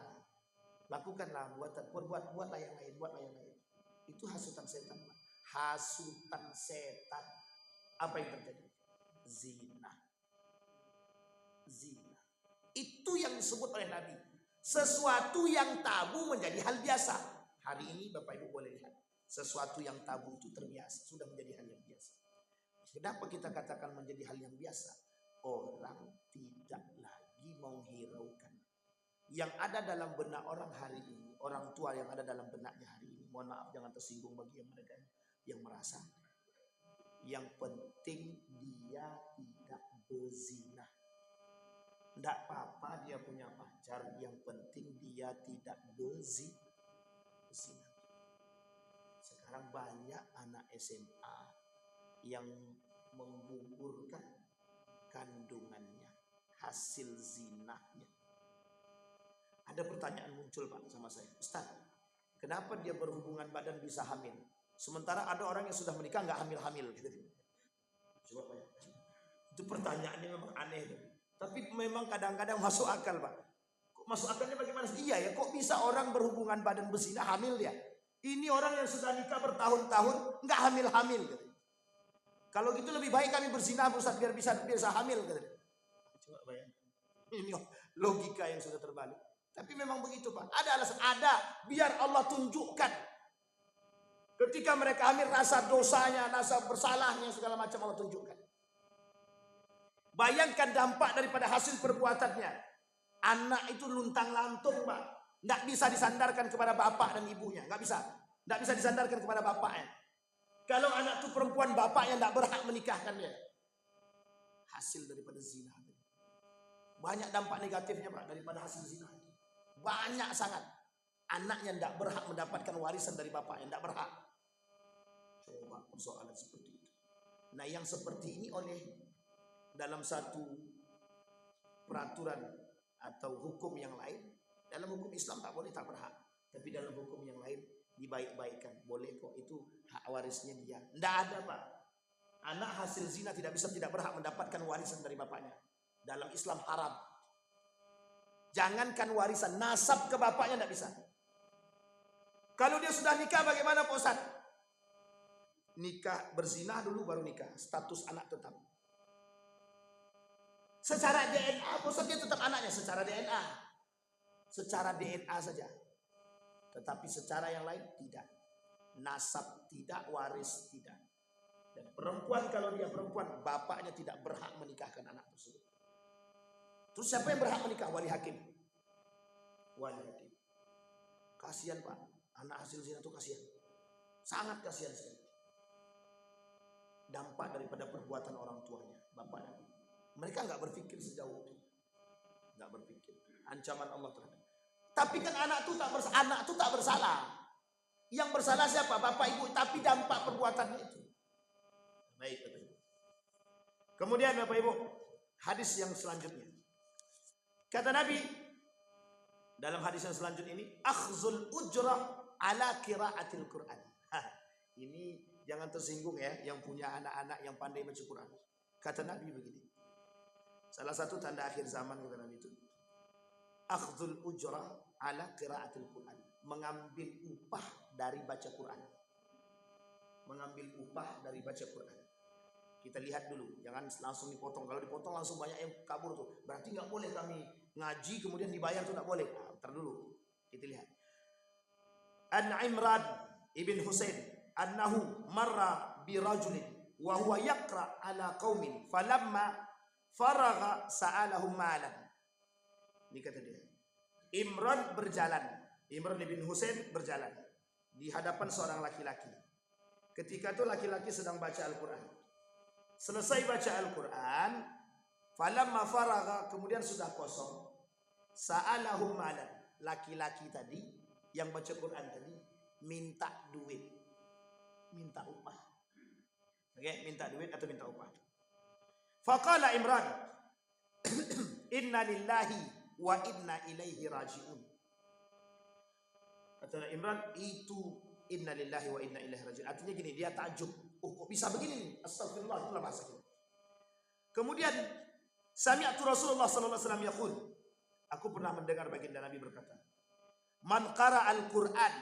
lakukanlah, buatlah yang lain, buatlah yang lain. Itu hasutan setan, Pak. Hasutan setan. Apa yang terjadi? Zina. Zina. Itu yang disebut oleh Nabi. Sesuatu yang tabu menjadi hal biasa. Hari ini Bapak Ibu boleh lihat. Sesuatu yang tabu itu terbiasa. Sudah menjadi hal yang biasa. Kenapa kita katakan menjadi hal yang biasa? Orang tidak lagi menghiraukan. Yang ada dalam benak orang hari ini, orang tua yang ada dalam benaknya hari ini, mohon maaf jangan tersinggung bagi yang mereka yang merasa, yang penting dia tidak berzina. Tidak apa-apa dia punya pacar, yang penting dia tidak berzina. Sekarang banyak anak SMA yang menggugurkan kandungannya, hasil zinahnya. Ada pertanyaan muncul Pak sama saya, Ustaz, kenapa dia berhubungan badan bisa hamil? Sementara ada orang yang sudah menikah nggak hamil-hamil gitu. Coba Pak. Itu pertanyaannya memang aneh. Tapi memang kadang-kadang masuk akal Pak. Kok masuk akalnya bagaimana? Iya ya, kok bisa orang berhubungan badan berzina hamil ya? Ini orang yang sudah nikah bertahun-tahun nggak hamil-hamil gitu. Kalau gitu lebih baik kami berzina Ustaz biar bisa hamil gitu. Coba bayangkan. Ini logika yang sudah terbalik. Tapi memang begitu Pak. Ada alasan, ada biar Allah tunjukkan. Ketika mereka hamil rasa dosanya, rasa bersalahnya segala macam Allah tunjukkan. Bayangkan dampak daripada hasil perbuatannya. Anak itu luntang-lantung Pak. Tidak bisa disandarkan kepada bapak dan ibunya. Nggak bisa. Tidak bisa disandarkan kepada bapaknya. Kalau anak itu perempuan, bapaknya tidak berhak menikahkannya. Hasil daripada zina. Banyak dampak negatifnya Pak daripada hasil zina. Banyak sangat. Anaknya tidak berhak mendapatkan warisan dari bapaknya. Tidak berhak. Coba persoalan seperti itu. Nah yang seperti ini oleh dalam satu peraturan atau hukum yang lain. Dalam hukum Islam tak boleh, tak berhak. Tapi dalam hukum yang lain dibaik-baikkan. Boleh kok, itu hak warisnya dia. Tidak ada Pak. Anak hasil zina tidak berhak mendapatkan warisan dari bapaknya. Dalam Islam haram. Jangankan warisan, nasab ke bapaknya tidak bisa. Kalau dia sudah nikah bagaimana Pak Ustaz? Nikah berzina dulu baru nikah. Status anak tetap. Secara DNA Pak Ustaz dia tetap anaknya. Secara DNA. Secara DNA saja. Tetapi secara yang lain tidak. Nasab tidak, waris tidak. Dan perempuan kalau dia perempuan, bapaknya tidak berhak menikahkan anak tersebut. Terus siapa yang berhak menikah? Wali hakim. Wali hakim. Kasihan Pak. Anak hasil zina itu kasihan. Sangat kasihan sekali. Dampak daripada perbuatan orang tuanya, bapak dan ibu. Mereka nggak berpikir sejauh itu. Nggak berpikir. Ancaman Allah terhadap. Tapi kan anak itu tak bersalah. Yang bersalah siapa? Bapak ibu. Tapi dampak perbuatannya itu. Baik Bapak Ibu. Kemudian Bapak Ibu, hadis yang selanjutnya. Kata Nabi dalam hadis yang selanjutnya ini, akhzul ujrah ala qiraatil Quran. Ini jangan tersinggung ya, yang punya anak-anak yang pandai baca Quran. Kata Nabi begini. Salah satu tanda akhir zaman kata Nabi itu, akhzul ujrah ala qiraatil Quran. Mengambil upah dari baca Quran. Mengambil upah dari baca Quran. Kita lihat dulu, jangan langsung dipotong. Kalau dipotong langsung banyak yang kabur tuh. Berarti nggak boleh kami ngaji kemudian dibayar tuh nggak boleh. Nah, ntar dulu kita lihat. An Imran ibn Husain annahu marra bi rajulin wa huwa yaqra ala qaumin faragha sa'alahum malan. Ini kata dia. Imran berjalan. Imran bin Husain berjalan di hadapan seorang laki-laki. Ketika itu laki-laki sedang baca Al-Quran. Selesai baca Al-Quran, falamma faragha, kemudian sudah kosong. Sa'alahum malan. Laki-laki tadi yang baca Quran tadi minta duit, minta upah. Oke, minta duit atau minta upah. Faqala Imran, inna lillahi wa inna ilaihi raji'un. Kata Imran, itu inna lillahi wa inna ilaihi raji'un. Artinya gini, dia takjub. Oh, kok bisa begini? Astagfirullah, itulah bahasa kita. Kemudian sami'tu Rasulullah sallallahu alaihi wasallam yaqul, aku pernah mendengar baginda Nabi berkata, man qara al-Qur'an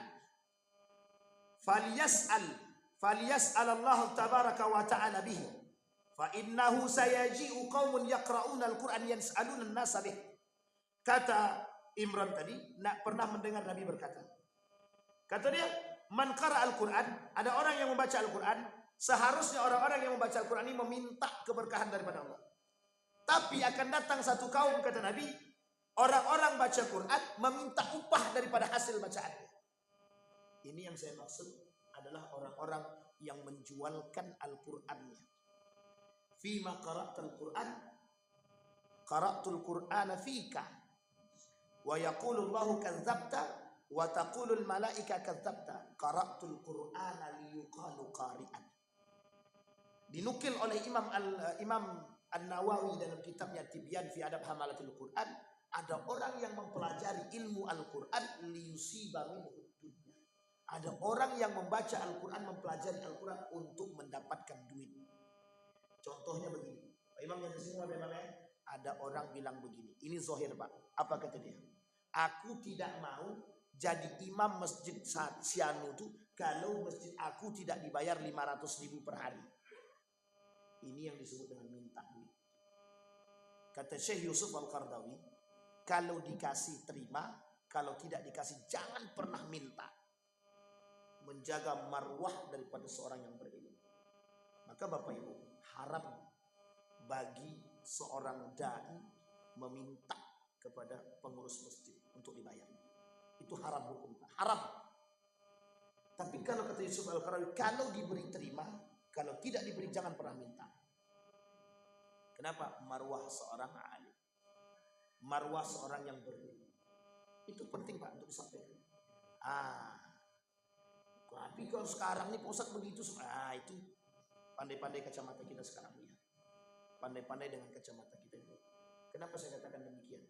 falyas'al Allah tabaraka wa ta'ala bihi fa innahu sayaji'u qaumun yaqra'una al-Qur'an yas'aluna an-nasa bih. Kata Imran tadi, pernah mendengar Nabi berkata, kata dia, man qara al-Qur'an, ada orang yang membaca Al-Qur'an, seharusnya orang-orang yang membaca Al-Qur'an ini meminta keberkahan daripada Allah. Tapi akan datang satu kaum, kata Nabi, orang-orang baca Quran meminta upah daripada hasil bacaannya. Ini yang saya maksud adalah orang-orang yang menjualkan Al-Qur'annya. Fima qara'tal Qur'an, qara'tul Qur'ana fika, wa yaqulu Allahu kadzabta wa taqulul malaika kadzabta, qara'tul Qur'ana liyuqalu qari'an. Dinukil oleh Imam An-Nawawi dalam kitabnya Tibyan fi Adab Hamalatil Qur'an, ada orang yang mempelajari ilmu Al-Quran liyusiba minhu dunya. Ada orang yang membaca Al-Quran, mempelajari Al-Quran untuk mendapatkan duit. Contohnya begini, Pak Imam yang semua memangnya ada orang bilang begini, ini zohir Pak. Apa kata dia? Aku tidak mau jadi imam masjid Sianu itu kalau masjid aku tidak dibayar 500.000 per hari. Ini yang disebut dengan minta duit. Kata Syekh Yusuf Al-Qardawi, kalau dikasih terima, kalau tidak dikasih jangan pernah minta. Menjaga marwah daripada seorang yang berilmu. Maka Bapak Ibu, haram bagi seorang dai meminta kepada pengurus masjid untuk dibayar. Itu haram hukum, haram. Tapi kalau kata Yusuf Al-Qardawi, kalau diberi terima, kalau tidak diberi jangan pernah minta. Kenapa? Marwah seorang alim, marwah seorang yang berilmu, itu penting Pak untuk disampaikan. Tapi kalau sekarang nih Pak Ustadz begitu, itu pandai-pandai kacamata kita sekarang ya, pandai-pandai dengan kacamata kita itu. Kenapa saya katakan demikian?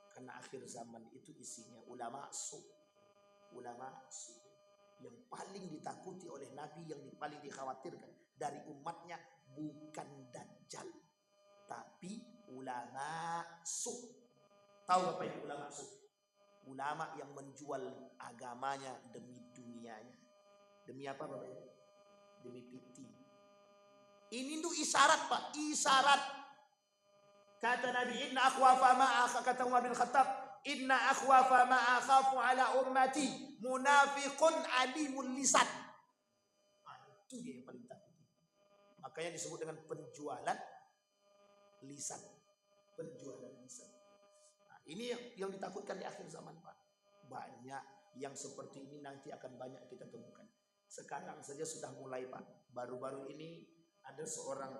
Karena akhir zaman itu isinya ulama su, yang paling ditakuti oleh Nabi, yang paling dikhawatirkan dari umatnya bukan Dajjal, tapi ulama su. Tahu apa itu ulama su? Ulama yang menjual agamanya demi dunianya. Demi apa Bapak Ibu? Demi piti. Ini tuh isyarat Pak, isyarat. Kata Nabi, inna akhwafa ma'akha, kata Umar bin Khattab, inna akhwafa ma'akhafu ala ummati munafiqun alimul lisan. Itu dia yang paling takut. Makanya disebut dengan penjualan lisan. Penjualan lisan. Ini yang ditakutkan di akhir zaman Pak. Banyak yang seperti ini nanti akan banyak kita temukan. Sekarang saja sudah mulai Pak. Baru-baru ini ada seorang,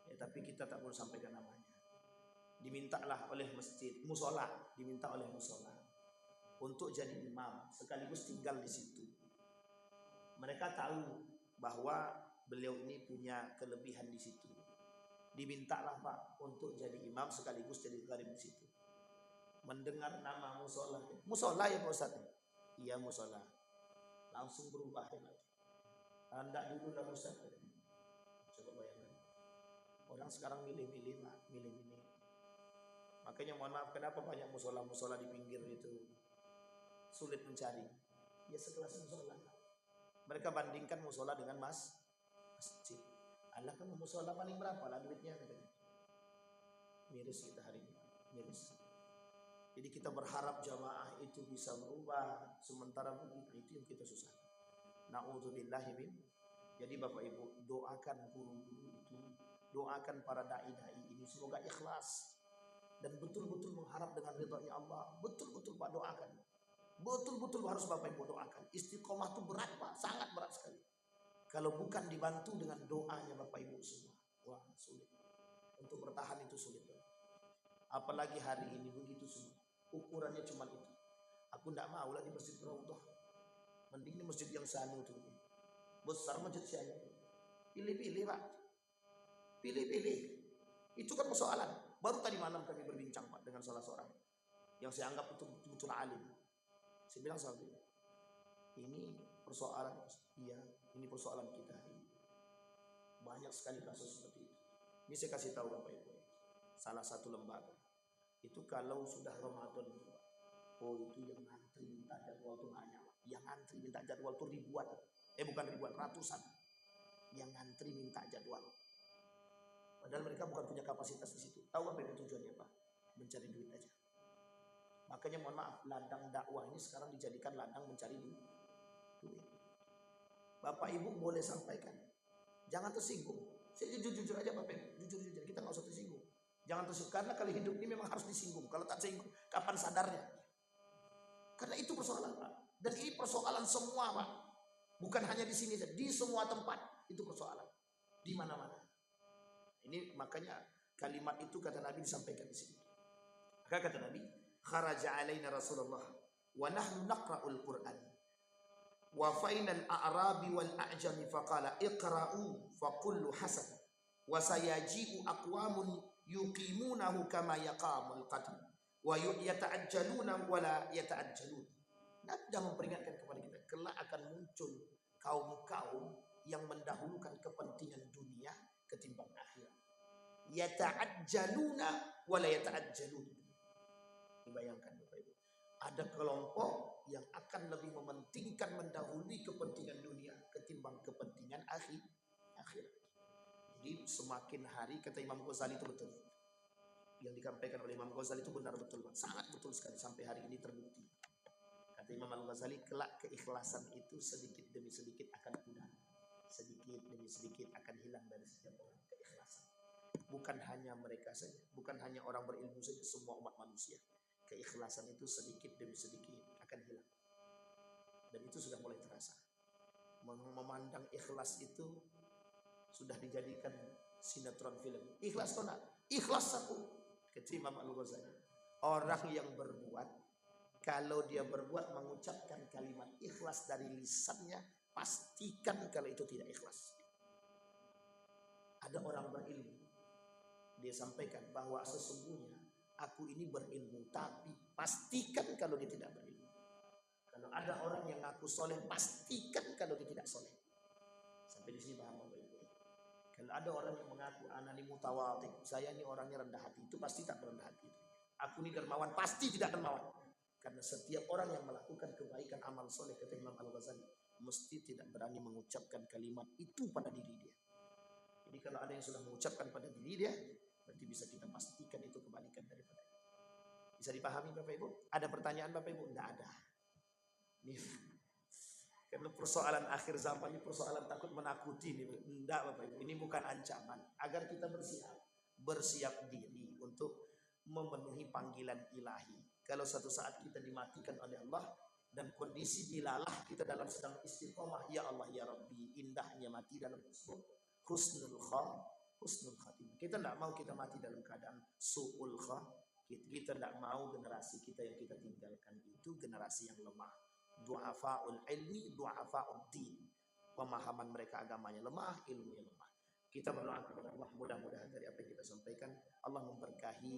ya tapi kita tak boleh sampaikan namanya, dimintalah oleh masjid, musola, diminta oleh musola untuk jadi imam sekaligus tinggal di situ. Mereka tahu bahwa beliau ini punya kelebihan di situ. Dimintalah Pak untuk jadi imam sekaligus jadi gharib di situ. Mendengar nama musola, musola ya Pak Ustaz? Iya musola. Langsung berubah ya. Anda dulu dah Ustaz. Coba bayangkan. Orang sekarang milih-milih Pak, milih-milih. Makanya mohon maaf, kenapa banyak musola-musola di pinggir itu sulit mencari? Ya sekelas musola. Mereka bandingkan musola dengan masjid. Allah kan musola paling berapa lah duitnya katanya. Miris kita hari ini, miris. Jadi kita berharap jamaah itu bisa berubah, sementara begitu itu yang kita susah. Na'udzubillahi min. Jadi Bapak Ibu doakan guru-guru itu Doakan para dai-dai ini semoga ikhlas dan betul-betul mengharap dengan ridhonya Allah. Betul-betul Pak doakan. Betul-betul harus Bapak Ibu doakan. Istiqomah itu berat Pak, sangat berat sekali. Kalau bukan dibantu dengan doanya Bapak Ibu semua, wah sulit. Untuk bertahan itu sulit. Apalagi hari ini begitu semua. Ukurannya cuma itu. Aku tidak mau lagi masjid Raudhah. Mending di masjid yang sanu tuh. Besar masjid saya. Pilih-pilih Pak. Pilih-pilih. Itu kan persoalan. Baru tadi malam kami berbincang Pak dengan salah seorang yang saya anggap betul-betul alim. Saya bilang sama dia, ini persoalan, iya, ini persoalan kita ini. Banyak sekali kasus seperti itu. Ini saya kasih tahu Bapak Ibu. Salah satu lembaga itu kalau sudah Ramadan, oh itu yang ngantri minta jadwal tuh banyak. Yang ngantri minta jadwal tuh ribuan. Bukan ribuan, ratusan. Yang ngantri minta jadwal. Padahal mereka bukan punya kapasitas di situ. Tahu apa itu tujuannya Pak? Mencari duit aja. Makanya mohon maaf, ladang dakwah ini sekarang dijadikan ladang mencari duit. Bapak Ibu boleh sampaikan, jangan tersinggung. Saya jujur-jujur aja Bapak Ibu, jujur-jujur, kita nggak usah tersinggung. Jangan tersinggung, karena kalau hidup ini memang harus disinggung. Kalau tak singgung, kapan sadarnya? Karena itu persoalan Pak. Dan ini persoalan semua Pak. Bukan hanya di sini, di semua tempat itu persoalan. Di mana-mana. Ini makanya kalimat itu kata Nabi disampaikan di sini. Maka kata Nabi, kharaja alaina Rasulullah wa nahnu naqra'ul Qur'an wa fainal a'rabi wal a'jami faqala iqra'u fa kullu hasan wa sayaji'u aqwamun yuqimunahu kama yaqamul qadim wa yata'ajjaluna wa la yata'ajjalun. Nabi sudah memperingatkan kepada kita, kelak akan muncul kaum-kaum yang mendahulukan kepentingan dunia ketimbang akhirat. Yata'ajjaluna wa la yata'ajjalun. Bayangkan Bapak Ibu, ada kelompok yang akan lebih mementingkan mendahului kepentingan dunia ketimbang kepentingan akhirat. Jadi semakin hari, kata Imam Ghazali itu betul. Yang disampaikan oleh Imam Ghazali itu benar betul, sangat betul sekali, sampai hari ini terbukti. Kata Imam Al-Ghazali, kelak keikhlasan itu sedikit demi sedikit akan pudar. Sedikit demi sedikit akan hilang dari setiap orang keikhlasan. Bukan hanya mereka saja, bukan hanya orang berilmu saja, semua umat manusia. Keikhlasan itu sedikit demi sedikit akan hilang. Dan itu sudah mulai terasa. Memandang ikhlas itu sudah dijadikan sinetron film. Ikhlas kau nak? Ikhlas aku. Kata Imam Al-Ghazali, orang yang berbuat, kalau dia berbuat mengucapkan kalimat ikhlas dari lisannya, pastikan kalau itu tidak ikhlas. Ada orang berilmu, dia sampaikan bahwa sesungguhnya aku ini berilmu, tapi pastikan kalau dia tidak berilmu. Kalau ada orang yang ngaku soleh, pastikan kalau dia tidak soleh. Sampai di sini paham Bapak Ibu. Kalau ada orang yang mengaku anani mutawadhi, saya ini orangnya rendah hati, itu pasti tak rendah hati. Aku ini dermawan, pasti tidak dermawan. Karena setiap orang yang melakukan kebaikan amal soleh, kata Imam Al-Ghazali, mesti tidak berani mengucapkan kalimat itu pada diri dia. Jadi kalau ada yang sudah mengucapkan pada diri dia, berarti bisa kita pastikan itu kebalikan daripada itu. Bisa dipahami Bapak Ibu? Ada pertanyaan Bapak Ibu? Tidak ada. Ini karena persoalan akhir zaman ini persoalan takut menakuti ini. Tidak Bapak Ibu, ini bukan ancaman. Agar kita bersiap diri untuk memenuhi panggilan ilahi. Kalau suatu saat kita dimatikan oleh Allah dan kondisi dilalah kita dalam sedang istiqomah, ya Allah ya Rabbi, indahnya mati dalam husnul khatimah. Kita tidak mau kita mati dalam keadaan su'ul khatimah. Kita tidak mau generasi kita yang kita tinggalkan itu generasi yang lemah. Du'afa'ul ilmi, du'afa'ud din. Pemahaman mereka agamanya lemah, ilmunya lemah. Kita berdoa kepada Allah, mudah-mudahan dari apa yang kita sampaikan, Allah memberkahi,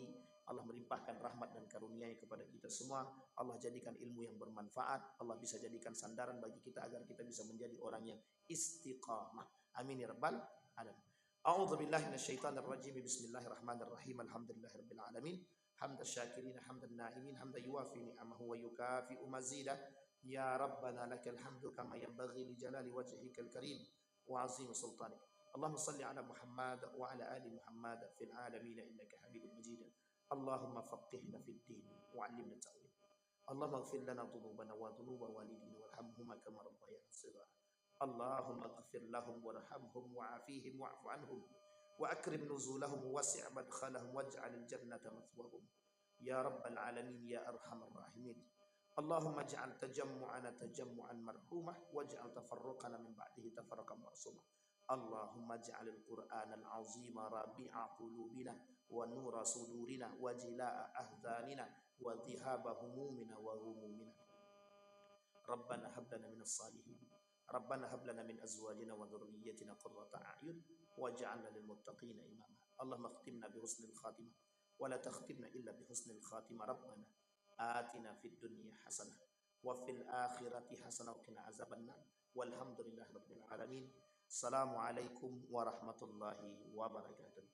Allah melimpahkan rahmat dan karunia-Nya kepada kita semua. Allah jadikan ilmu yang bermanfaat, Allah bisa jadikan sandaran bagi kita agar kita bisa menjadi orang yang istiqamah. Amin ya rabbal alamin. A'udzu billahi minasyaitonir rajim. Bismillahirrahmanirrahim. Alhamdulillahirabbil alamin. Hamdan syakirin, hamdan na'imin, hamdan yuwafi ni'amahu wa yukafi'u mazidah. Ya Rabbana lakal hamdu kama yanbaghi li jalali wajhikal karim wa 'azimi sultanik. Allahumma salli ala Muhammad wa ala ali Muhammad fil alamin innaka Hamidum Majid. Allahumma faqihna fid din wa 'allimna ta'wil. Allahumma ighfir lana dhunubana wa dhunuba walidina warhamhuma kama rabbayana shighara. Allahumma ighfir lahum warhamhum wa'afihim wa'fu anhum وأكرم نزولهم ووسع مدخلهم واجعل الجنة مثواهم يا رب العالمين يا أرحم الراحمين. اللهم اجعل تجمعنا تجمعا مرحوما واجعل تفرقنا من بعده تفرقا معصوما. اللهم اجعل القرآن العظيم ربيع قلوبنا ونور صدورنا وجلاء أحزاننا وذهاب همومنا وغمومنا. ربنا هب لنا من الصالحين ربنا هب لنا من أزواجنا وذريتنا قرة أعين واجعلنا للمتقين إماما. اللهم اختمنا بحسن الخاتمة ولا تختمنا إلا بحسن الخاتمة. ربنا آتنا في الدنيا حسنة وفي الآخرة حسنة وقنا عذاب النار والحمد لله رب العالمين. السلام عليكم ورحمة الله وبركاته.